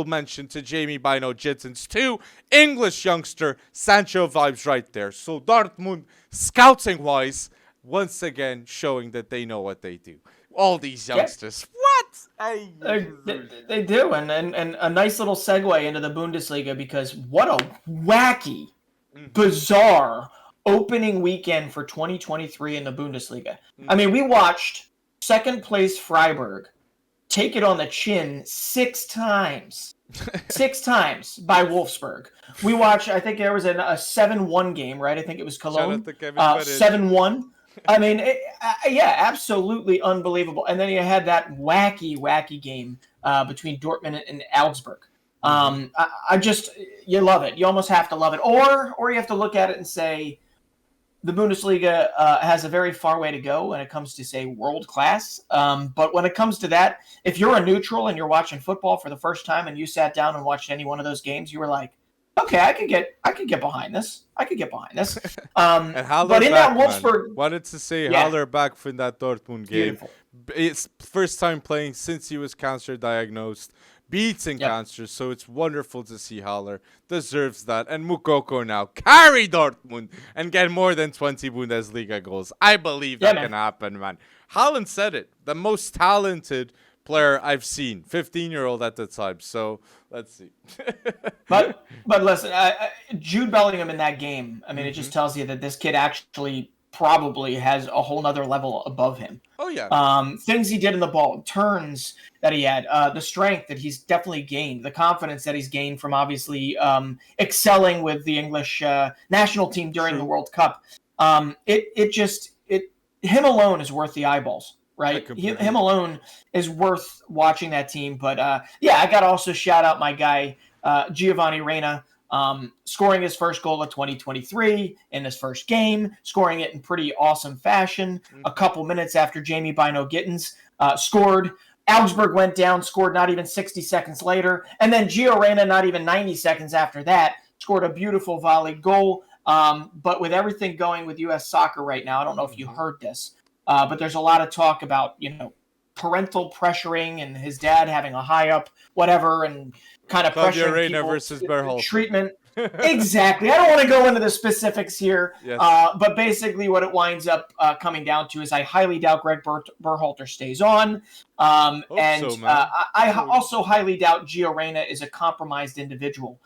mention to Jamie Bino Gittins, too. English youngster, Sancho vibes right there. So Dortmund, scouting-wise, once again showing that they know what they do. All these youngsters. What? They do, and a nice little segue into the Bundesliga, because what a wacky, bizarre opening weekend for 2023 in the Bundesliga. I mean, we watched second place Freiburg take it on the chin 6 times. 6 times by Wolfsburg. We watched, I think there was a 7-1 game, right? I think it was Cologne. 7-1. I mean, absolutely unbelievable. And then you had that wacky game between Dortmund and Augsburg. You love it. You almost have to love it. Or you have to look at it and say, the Bundesliga has a very far way to go when it comes to, say, world class. But when it comes to that, if you're a neutral and you're watching football for the first time and you sat down and watched any one of those games, you were like, okay, I could get behind this. And Haller but in back, that Wolfsburg, man. Wanted to say Haller back from that Dortmund game. Beautiful. It's first time playing since he was cancer diagnosed. Beating cancer, so it's wonderful to see Haller. Deserves that. And Moukoko now carry Dortmund and get more than 20 Bundesliga goals. I believe that can happen, man. Haaland said it. The most talented player I've seen. 15-year-old at the time. So let's see. but listen, Jude Bellingham in that game, I mean, it just tells you that this kid actually probably has a whole nother level above him. Oh, yeah. Things he did in the ball, turns that he had, the strength that he's definitely gained, the confidence that he's gained from obviously excelling with the English national team during the World Cup. Him alone is worth the eyeballs, right? Him alone is worth watching that team. But I got to also shout out my guy, Giovanni Reyna. Scoring his first goal of 2023 in his first game, scoring it in pretty awesome fashion. A couple minutes after Jamie Bino Gittins scored, Augsburg went down, scored not even 60 seconds later, and then Gio Reyna, not even 90 seconds after that, scored a beautiful volley goal. But with everything going with U.S. soccer right now, I don't know if you heard this, but there's a lot of talk about, parental pressuring and his dad having a high up, whatever, and kind of pressuring Reyna people versus Berhalter. Treatment. Exactly. I don't want to go into the specifics here, yes. But basically what it winds up coming down to is I highly doubt Greg Berhalter stays on. I also highly doubt Gio Reyna is a compromised individual.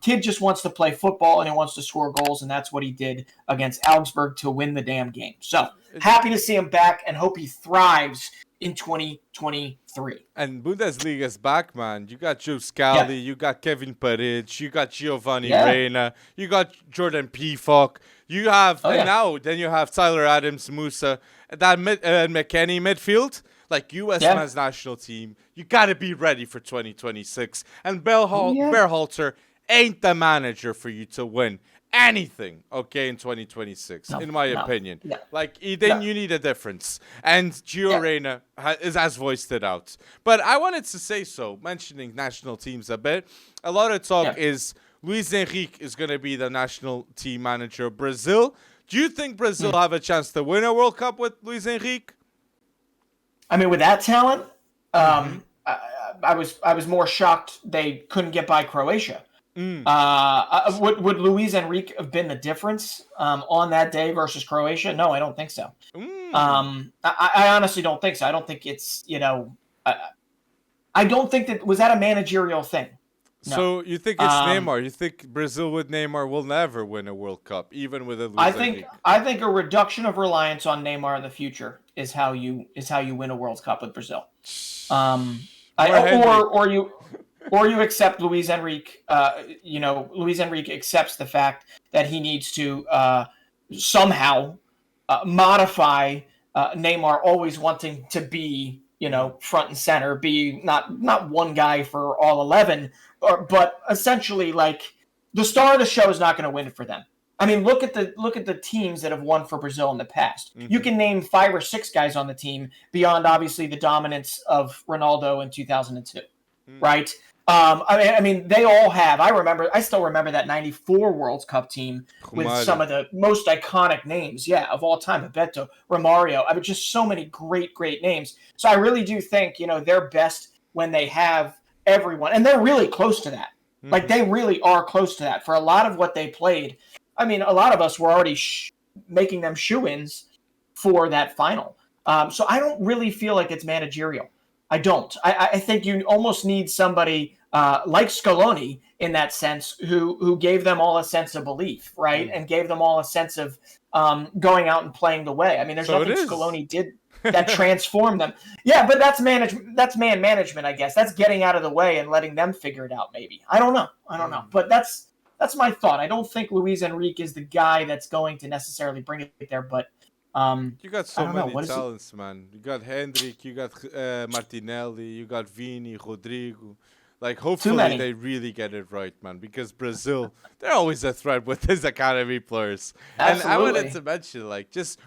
Kid just wants to play football and he wants to score goals, and that's what he did against Augsburg to win the damn game. So happy to see him back and hope he thrives in 2023. And Bundesliga's back, man. You got Joe Scally, you got Kevin Peric, you got Giovanni Reyna, you got Jordan Pifok. You have then you have Tyler Adams, Musa, that McKennie midfield, like U.S. men's national team. You got to be ready for 2026. And Berhalter ain't the manager for you to win anything, in 2026, in my opinion. No. You need a difference. And Gio Reyna has voiced it out. But I wanted to say mentioning national teams a bit. A lot of talk is Luis Enrique is going to be the national team manager of Brazil. Do you think Brazil have a chance to win a World Cup with Luis Enrique? I mean, with that talent, I was more shocked they couldn't get by Croatia. Would Luis Enrique have been the difference on that day versus Croatia? No, I don't think so. I honestly don't think so. I don't think it's, I don't think was that a managerial thing? No. So you think it's Neymar? You think Brazil with Neymar will never win a World Cup, even with a Luis Enrique? I think a reduction of reliance on Neymar in the future is how you win a World Cup with Brazil. Or you accept Luis Enrique. Luis Enrique accepts the fact that he needs to somehow modify Neymar always wanting to be, front and center, be not one guy for all 11, but essentially like the star of the show is not going to win for them. I mean, look at the teams that have won for Brazil in the past. Mm-hmm. You can name 5 or 6 guys on the team beyond obviously the dominance of Ronaldo in 2002, right? I mean, they all have. I still remember that '94 World Cup team with some of the most iconic names, of all time. Bebeto, Romario. I mean, just so many great names. So I really do think they're best when they have everyone, and they're really close to that. Mm-hmm. Like they really are close to that for a lot of what they played. I mean, a lot of us were already making them shoo-ins for that final. So I don't really feel like it's managerial. I don't. I think you almost need somebody like Scaloni in that sense, who gave them all a sense of belief, right? Mm. And gave them all a sense of going out and playing the way. I mean, there's nothing Scaloni did that transformed them. Yeah, but that's management. That's man management, I guess. That's getting out of the way and letting them figure it out, maybe. I don't know. But that's my thought. I don't think Luis Enrique is the guy that's going to necessarily bring it there, but you got so many talents, man. You got Hendrik, you got Martinelli, you got Vini, Rodrigo. Like, hopefully they really get it right, man. Because Brazil, they're always a threat with his academy players. Absolutely. And I wanted to mention,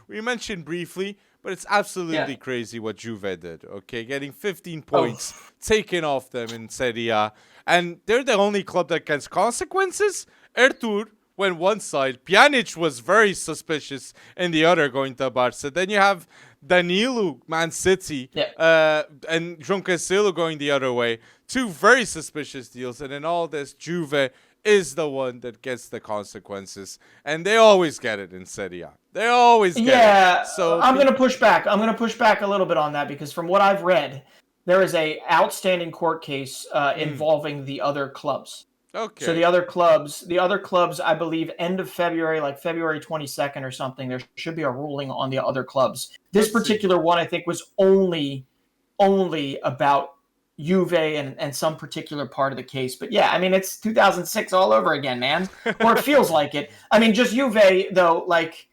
we mentioned briefly, but it's absolutely crazy what Juve did, okay? Getting 15 points taken off them in Serie A. And they're the only club that gets consequences. Ertur went one side. Pjanic was very suspicious in the other, going to Barca. Then you have Danilo, Man City, and João Cancelo going the other way. 2 very suspicious deals. And in all this, Juve is the one that gets the consequences. And they always get it in Serie A. They always get it. So I'm going to push back. I'm going to push back a little bit on that because from what I've read, there is a outstanding court case involving the other clubs. Okay. So the other clubs, I believe, end of February, like February 22nd or something, there should be a ruling on the other clubs. This particular one, I think, was only about Juve and some particular part of the case. But yeah, I mean, it's 2006 all over again, man. Or it feels like it. I mean, just Juve, though, like,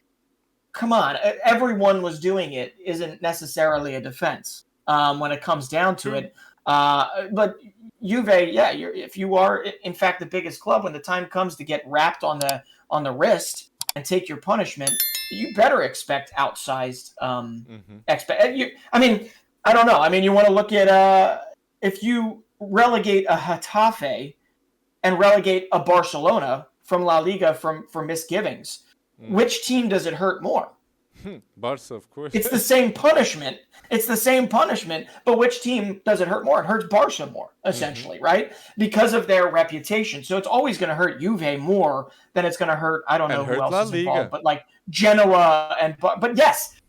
come on. Everyone was doing it isn't necessarily a defense when it comes down to it. But Juve, if you are in fact the biggest club, when the time comes to get wrapped on the wrist and take your punishment, you better expect outsized I mean, I don't know. I mean, you want to look at if you relegate a Getafe and relegate a Barcelona from La Liga for misgivings, which team does it hurt more? Barca, of course. It's the same punishment. But which team does it hurt more? It hurts Barca more, essentially, right? Because of their reputation. So it's always going to hurt Juve more than it's going to hurt, I don't know who else is involved, but like Genoa but yes,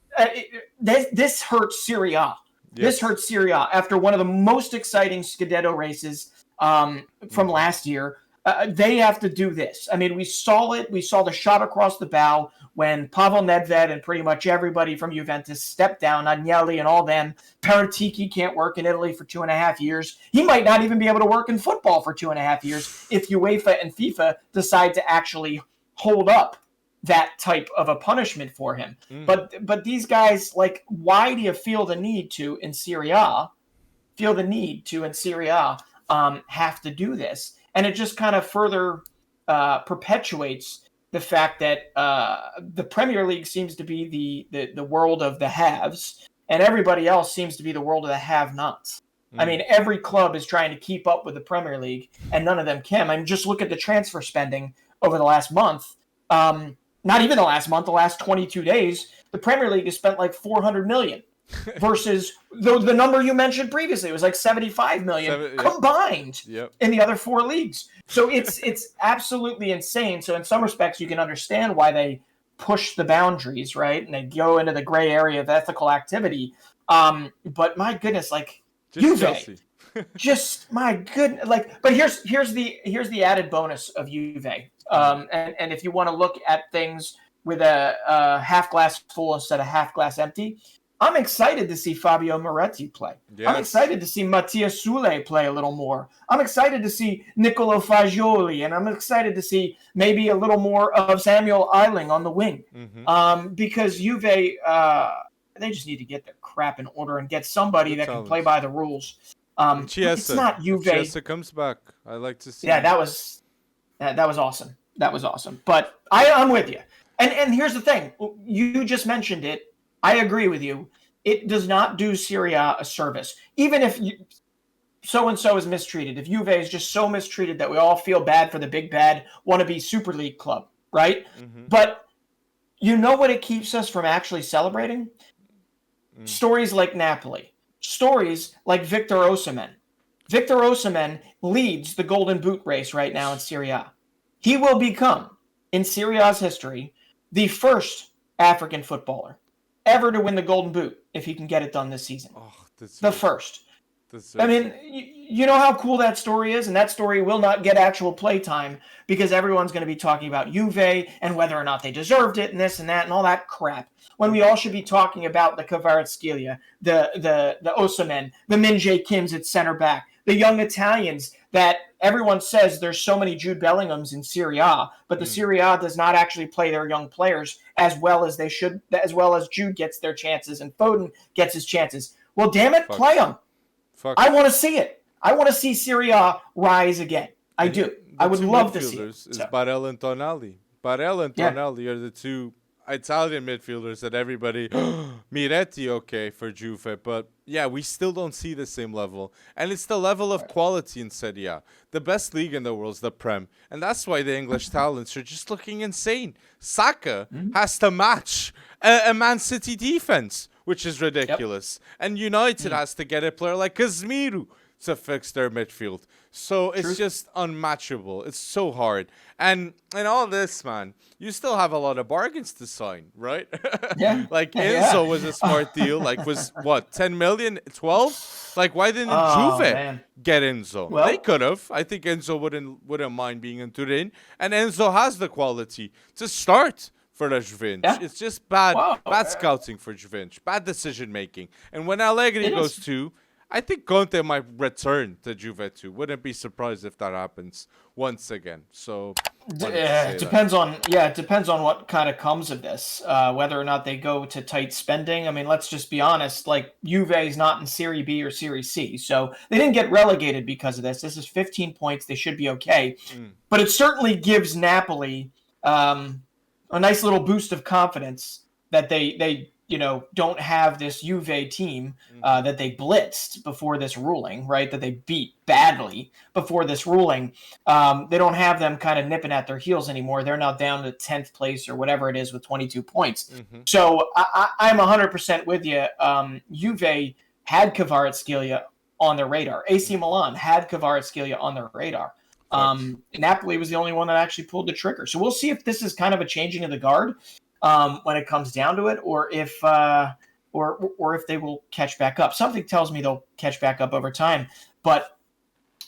this hurts Serie A. This hurts Serie A after one of the most exciting Scudetto races from last year. They have to do this. I mean, we saw it. We saw the shot across the bow when Pavel Nedved and pretty much everybody from Juventus stepped down, Agnelli and all them. Paratici can't work in Italy for 2.5 years. He might not even be able to work in football for 2.5 years if UEFA and FIFA decide to actually hold up that type of a punishment for him. But these guys, like, why do you feel the need to in Serie A have to do this? And it just kind of further perpetuates the fact that the Premier League seems to be the world of the haves, and everybody else seems to be the world of the have-nots. I mean, every club is trying to keep up with the Premier League, and none of them can. I mean, just look at the transfer spending over the last month. Not even the last month, the last 22 days, the Premier League has spent like $400 million. Versus the number you mentioned previously, it was like 75 million combined in the other 4 leagues. So it's absolutely insane. So in some respects, you can understand why they push the boundaries, right? And they go into the gray area of ethical activity. But my goodness, like Juve, just my goodness, but here's the added bonus of Juve. And if you want to look at things with a half glass full instead of half glass empty, I'm excited to see Fabio Moretti play. Yes. I'm excited to see Mattia Sule play a little more. I'm excited to see Nicolo Fagioli, and I'm excited to see maybe a little more of Samuel Eiling on the wing. Because Juve, they just need to get their crap in order and get somebody that can play by the rules. It's not Juve. Chiesa comes back. I like to see. Yeah, that was awesome. That was awesome. But I'm with you. And here's the thing. You just mentioned it. I agree with you. It does not do Serie A a service. Even if so-and-so is mistreated, if Juve is just so mistreated that we all feel bad for the big bad wannabe Super League club, right? But you know what it keeps us from actually celebrating? Stories like Napoli. Stories like Victor Osimhen. Victor Osimhen leads the Golden Boot race right now in Serie A. He will become, in Serie A's history, the first African footballer ever to win the Golden Boot if he can get it done this season. First. I mean, you know how cool that story is? And that story will not get actual play time because everyone's going to be talking about Juve and whether or not they deserved it and this and that and all that crap. When we all should be talking about the Kvaratskhelia, the Osimhen, the Min-Jae Kims at center back, the young Italians that everyone says there's so many Jude Bellinghams in Serie A, but the Serie A does not actually play their young players as well as they should, as well as Jude gets their chances and Foden gets his chances. Well, damn it, play them. I want to see it. I want to see Serie A rise again. I do. I would love to see it. Is Barella and Tonali. Barella and Tonali are the two Italian midfielders that everybody Miretti okay for Juve, but yeah, we still don't see the same level, and it's the level of quality in Serie A. The best league in the world is the Prem, and that's why the English talents are just looking insane. Saka has to match a Man City defense, which is ridiculous, and United has to get a player like Casemiro to fix their midfield. So it's just unmatchable. It's so hard. And all this, man, you still have a lot of bargains to sign, right? Yeah. Like Enzo was a smart deal. Like was what, 10 million, 12? Like why didn't Juve get Enzo? Well, they could have. I think Enzo wouldn't mind being in Turin. And Enzo has the quality to start for the Juventus. Yeah. It's just bad scouting for Juventus, bad decision making. And when Allegri goes too, I think Conte might return to Juve too. Wouldn't be surprised if that happens once again. So it depends on what kind of comes of this. Whether or not they go to tight spending. I mean, let's just be honest. Like Juve is not in Serie B or Serie C, so they didn't get relegated because of this. This is 15 points. They should be okay. But it certainly gives Napoli a nice little boost of confidence that they don't have this Juve team that they blitzed before this ruling, right? That they beat badly before this ruling. They don't have them kind of nipping at their heels anymore. They're now down to 10th place or whatever it is with 22 points. So I'm 100% with you. Juve had Kvaratskhelia on their radar. AC Milan had Kvaratskhelia on their radar. Napoli was the only one that actually pulled the trigger. So we'll see if this is kind of a changing of the guard. When it comes down to it, or if they will catch back up. Something tells me they'll catch back up over time. But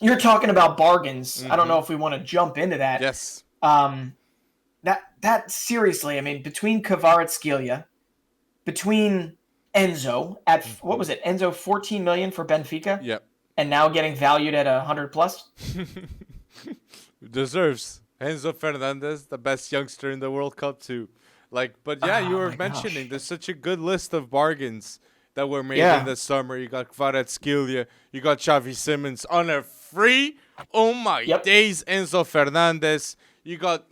you're talking about bargains. I don't know if we want to jump into that. Yes. That seriously, I mean, between Kvaratskhelia, between Enzo at what was it? Enzo 14 million for Benfica. Yep. And now getting valued at 100 plus. Deserves. Enzo Fernandez, the best youngster in the World Cup too. But you were mentioning there's such a good list of bargains that were made in the summer. You got Kvaratskhelia, you got Xavi Simons on a free. Oh my days, Enzo Fernandez. You got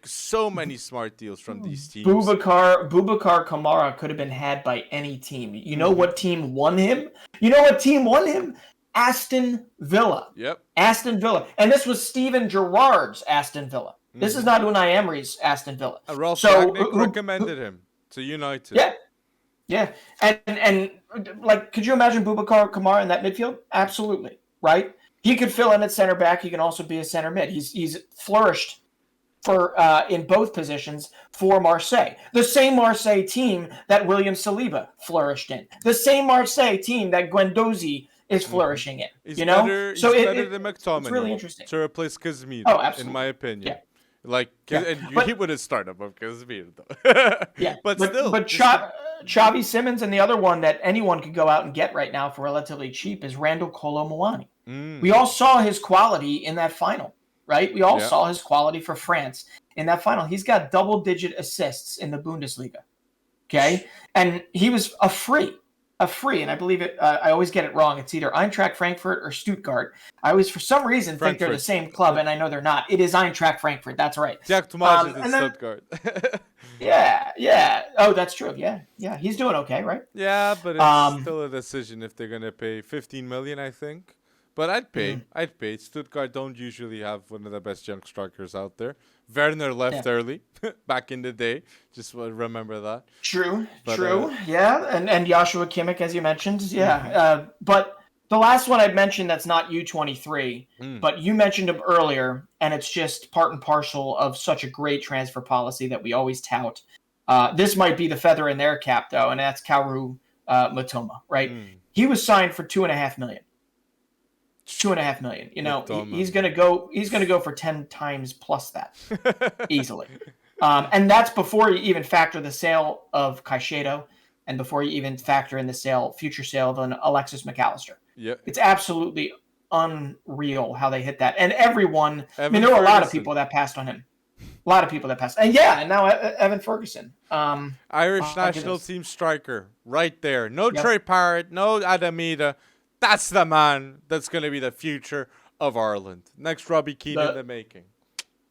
so many smart deals from these teams. Boubacar Kamara could have been had by any team. You know what team won him? Aston Villa. Yep. Aston Villa. And this was Steven Gerrard's Aston Villa. This is not Unai Emery's Aston Villa. Ralph Rangnick recommended him to United. Yeah. And could you imagine Boubacar Kamara in that midfield? Absolutely, right? He could fill in at center back. He can also be a center mid. He's flourished for in both positions for Marseille. The same Marseille team that William Saliba flourished in. The same Marseille team that Guendouzi is flourishing in. He's you know, better. so He's better than McTominay. it's really interesting To replace Casemiro, Oh, absolutely. in my opinion. Yeah. Like, Yeah. and But- he would have started above Casemiro though. Yeah, but still. but Xavi Simons and the other one that anyone could go out and get right now for relatively cheap is Randall Kolo Muani. We all saw his quality in that final, right? We all saw his quality for France in that final. He's got double-digit assists in the Bundesliga, okay? And he was a free, and I believe it. I always get it wrong. It's either Eintracht Frankfurt or Stuttgart. I always, for some reason, think they're the same club, and I know they're not. It is Eintracht Frankfurt. That's right. Jack Tomas is in Stuttgart. Yeah. Oh, that's true. Yeah. He's doing okay, right? Yeah, but it's still a decision if they're gonna pay 15 million, I think. But I'd pay. I'd pay. Stuttgart don't usually have one of the best young strikers out there. Werner left early back in the day. Just remember that. True. Yeah, and Joshua Kimmich, as you mentioned. Yeah. But the last one I'd mentioned that's not U23, but you mentioned him earlier, and it's just part and parcel of such a great transfer policy that we always tout. This might be the feather in their cap, though, and that's Kaoru Matoma, right? He was signed for $2.5 million. $2.5 million. You know, he's gonna go for 10 times plus that easily. And that's before you even factor the sale of Caicedo, and before you even factor in the future sale of an Alexis McAllister. Yeah, it's absolutely unreal how they hit that. And everyone, there were a lot of people that passed on him. And now Evan Ferguson. Irish national team striker, right there. No Trey Parrott, no Adamida. That's the man that's going to be the future of Ireland. Next Robbie Keane in the making.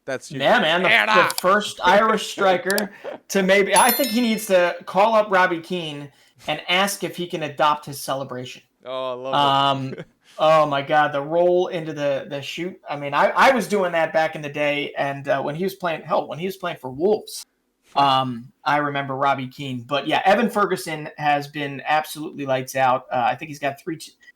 That's you. Yeah, man. The first Irish striker to maybe... I think he needs to call up Robbie Keane and ask if he can adopt his celebration. Oh, I love it. Oh, my God. The roll into the shoot. I mean, I was doing that back in the day, and when he was playing for Wolves, I remember Robbie Keane. But, yeah, Evan Ferguson has been absolutely lights out. I think he's got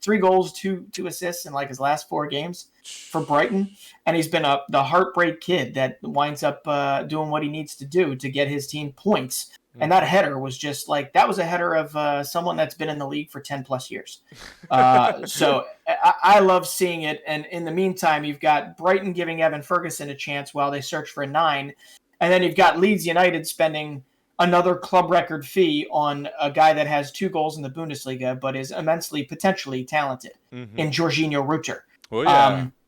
three goals, two assists in like his last 4 games for Brighton, and he's been the heartbreak kid that winds up doing what he needs to do to get his team points. And that header was just like that was a header of someone that's been in the league for 10 plus years. So I love seeing it. And in the meantime, you've got Brighton giving Evan Ferguson a chance while they search for a 9, and then you've got Leeds United spending another club record fee on a guy that has 2 goals in the Bundesliga, but is immensely potentially talented in Jorginho Rutter.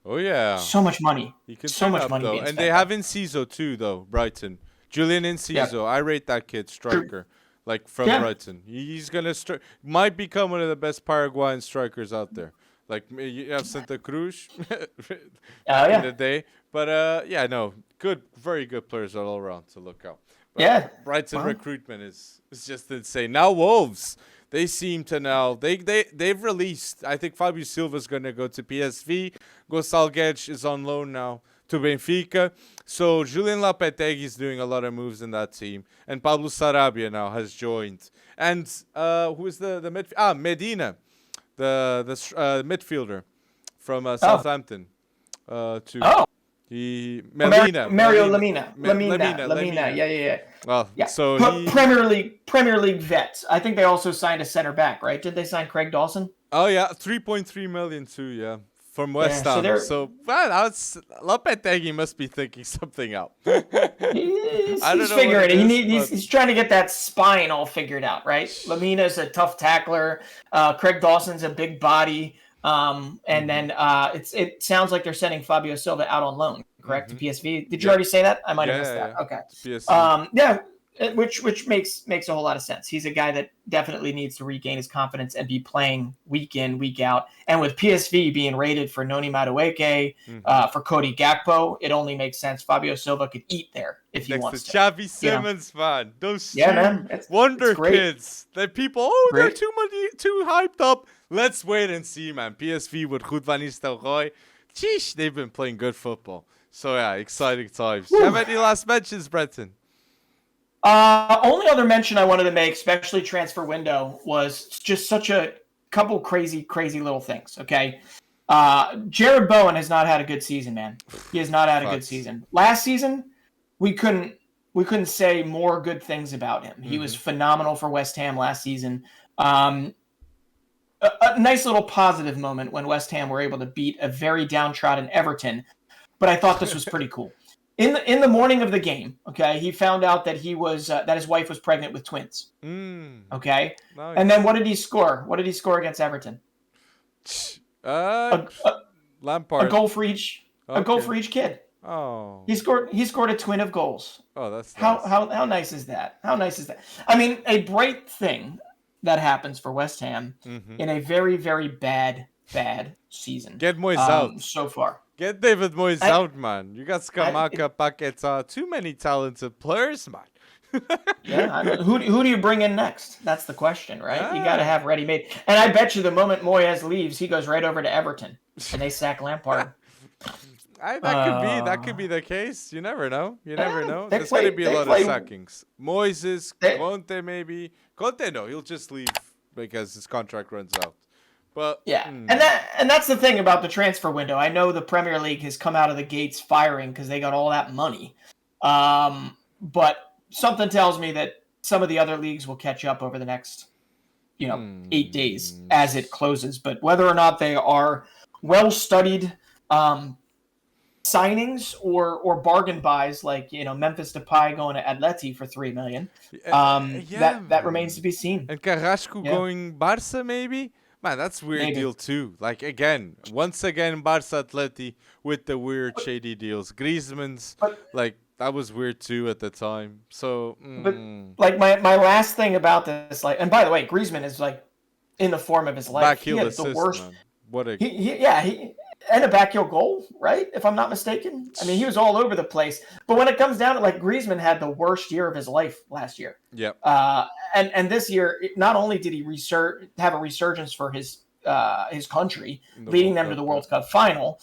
Oh yeah. So much money. So much money. Though. And they have Enciso too, though. Brighton, Julian Enciso. Yeah. I rate that kid striker, like from Brighton. He's gonna might become one of the best Paraguayan strikers out there. Like you have Santa Cruz back in the day, but good, very good players all around to look out. But Brighton recruitment is just insane. Now Wolves, they seem to now they've released. I think Fabio Silva's gonna go to PSV. Gonçalves is on loan now to Benfica. So Julian Lopetegui is doing a lot of moves in that team, and Pablo Sarabia now has joined. And who is the midfielder? Medina, the midfielder from Southampton. Mario Lamina. Yeah. Well, so Premier League vet. I think they also signed a center back, right? Did they sign Craig Dawson? Oh yeah, 3.3 million too. Yeah, from West Ham. So Lopetegui must be thinking something out. He's figuring it. He's trying to get that spine all figured out, right? Lamina's a tough tackler. Craig Dawson's a big body. And then it sounds like they're sending Fabio Silva out on loan, correct? To PSV. Did you already say that? I might have missed that. Okay. PSV. Which makes a whole lot of sense. He's a guy that definitely needs to regain his confidence and be playing week in, week out. And with PSV being rated for Noni Madueke, for Cody Gakpo, it only makes sense. Fabio Silva could eat there if he wants to. Xavi Simons, man. Those Wonderkids. That people, they're too hyped up. Let's wait and see, man. PSV with Ruud van Nistelrooy. Sheesh, they've been playing good football. So, yeah, exciting times. Do you have any last mentions, Brenton? Only other mention I wanted to make, especially transfer window, was just such a couple crazy little things, okay? Jarrod Bowen has not had a good season, man. He has not had a good season. Last season, we couldn't say more good things about him. He was phenomenal for West Ham last season. a nice little positive moment when West Ham were able to beat a very downtrodden Everton. But I thought this was pretty cool. In the morning of the game, okay, he found out that that his wife was pregnant with twins. Okay, Nice. and then what did he score? What did he score against Everton? A Lampard. goal for each. Okay. A goal for each kid. Oh. He scored a twin of goals. Oh, that's nice. How nice is that? How nice is that? I mean, a bright thing that happens for West Ham in a very, very bad season. Get Moyes out so far. Get David Moyes out, man. You got Skamaka, Paqueta, too many talented players, man. Yeah, I know. Who do you bring in next? That's the question, right? You got to have ready-made. And I bet you the moment Moyes leaves, he goes right over to Everton, and they sack Lampard. That could be the case. You never know. There's going to be a lot of sackings. Moises, Conte maybe. Conte, no, he'll just leave because his contract runs out. But yeah, and that's the thing about the transfer window. I know the Premier League has come out of the gates firing because they got all that money. But something tells me that some of the other leagues will catch up over the next, 8 days as it closes. But whether or not they are well-studied signings or bargain buys, like Memphis Depay going to Atleti for $3 million, that remains to be seen. And Carrasco going Barca maybe. Man, that's a weird deal too. Like once again, Barca Atleti with the weird shady deals. Griezmann's that was weird too at the time. So, but my last thing about this, and by the way, Griezmann is in the form of his life. He had the worst. Man. What a he and a backheel goal, right? If I'm not mistaken. I mean, he was all over the place. But when it comes down to Griezmann had the worst year of his life last year. Yeah. And this year, not only did he have a resurgence for his country, leading them to the World Cup final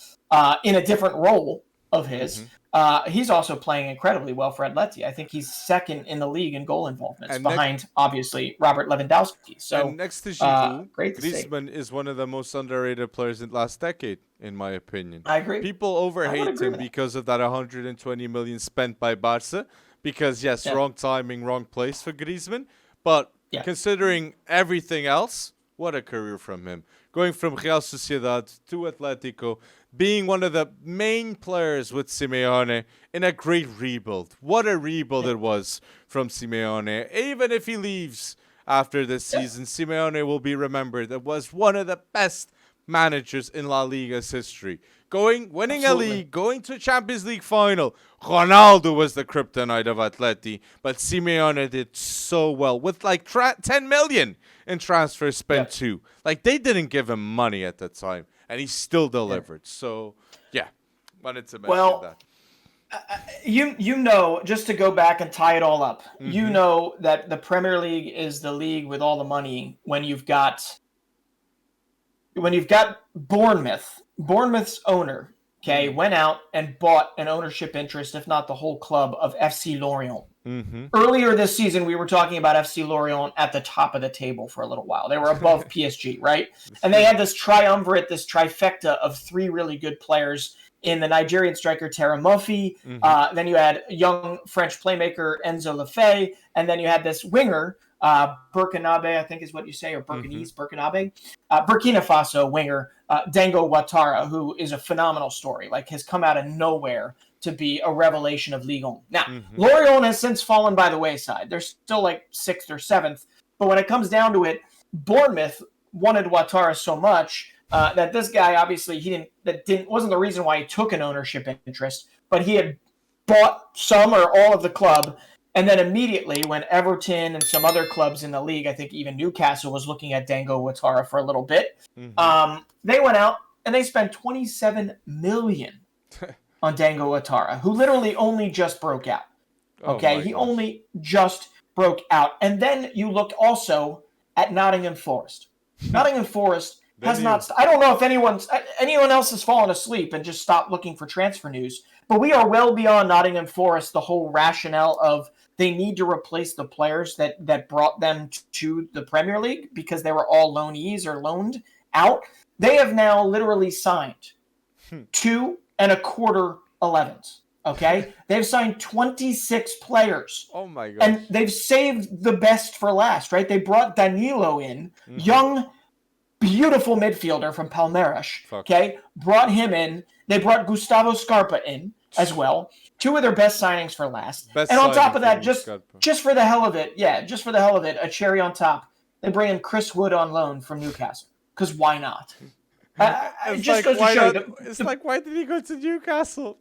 in a different role of his. He's also playing incredibly well for Atleti. I think he's second in the league in goal involvements, behind obviously Robert Lewandowski. So next to Giroud, Griezmann is one of the most underrated players in the last decade, in my opinion. I agree. People overhate him because of that 120 million spent by Barca. Because wrong timing, wrong place for Griezmann. But considering everything else, what a career from him. Going from Real Sociedad to Atletico, being one of the main players with Simeone in a great rebuild. What a rebuild it was from Simeone. Even if he leaves after this season, Simeone will be remembered. It was one of the best managers in La Liga's history. Winning a league, going to a Champions League final. Ronaldo was the kryptonite of Atleti, but Simeone did so well with 10 million in transfer spent too. They didn't give him money at the time, and he still delivered. So, wanted to mention that. Just to go back and tie it all up, that the Premier League is the league with all the money when you've got Bournemouth's owner, went out and bought an ownership interest, if not the whole club, of FC Lorient. Earlier this season, we were talking about FC Lorient at the top of the table for a little while. They were above PSG, right? And they had this triumvirate, this trifecta of three really good players in the Nigerian striker Terra Moffi. Then you had young French playmaker Enzo Lefebvre. And then you had this winger, Burkinabe, I think is what you say, or Burkinese, Burkinabe. Burkina Faso winger, Dango Ouattara, who is a phenomenal story, has come out of nowhere to be a revelation of Ligue 1. Now, Lorient has since fallen by the wayside. They're still 6th or 7th. But when it comes down to it, Bournemouth wanted Ouattara so much that this guy, obviously, wasn't the reason why he took an ownership interest, but he had bought some or all of the club. And then immediately when Everton and some other clubs in the league, I think even Newcastle was looking at Dango Ouattara for a little bit, they went out and they spent $27 million on Dango Ouattara, who literally only just broke out. Okay, he only just broke out. And then you look also at Nottingham Forest. Nottingham Forest has not. I don't know if anyone else has fallen asleep and just stopped looking for transfer news. But we are well beyond Nottingham Forest. The whole rationale of they need to replace the players that brought them to the Premier League because they were all loanees or loaned out. They have now literally signed 2 1/4 11s. Okay, they've signed 26 players. Oh my god! And they've saved the best for last. Right? They brought Danilo in, young beautiful midfielder from Palmeiras. Okay, brought him in. They brought Gustavo Scarpa in as well. Two of their best signings for last. And on top of that, just for the hell of it, a cherry on top, they bring in Chris Wood on loan from Newcastle. Because why not? It's like, why did he go to Newcastle?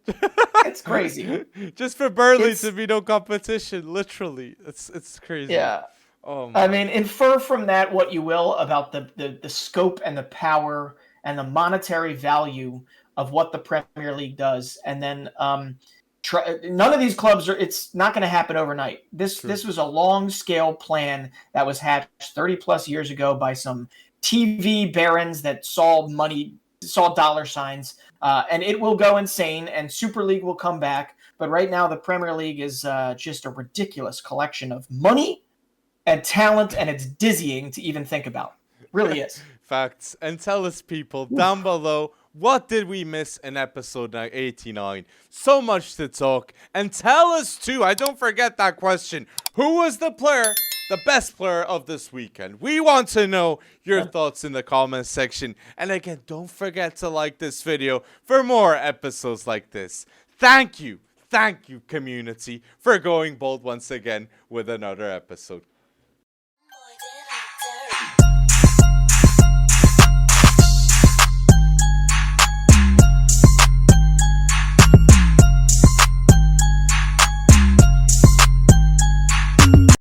It's crazy. Just for Burnley to be no competition, literally. It's crazy. Yeah. Oh, I mean, infer from that what you will about the scope and the power and the monetary value of what the Premier League does. And then none of these clubs it's not going to happen overnight. This was a long-scale plan that was hatched 30-plus years ago by some TV barons that saw dollar signs, and it will go insane, and Super League will come back. But right now, the Premier League is just a ridiculous collection of money and talent, and it's dizzying to even think about. Really is. Facts. And tell us, people, down below, what did we miss in episode 89? So much to talk. And tell us, too, don't forget that question, who was the best player of this weekend? We want to know your thoughts in the comments section. And again, don't forget to like this video for more episodes like this. Thank you, community, for going bold once again with another episode.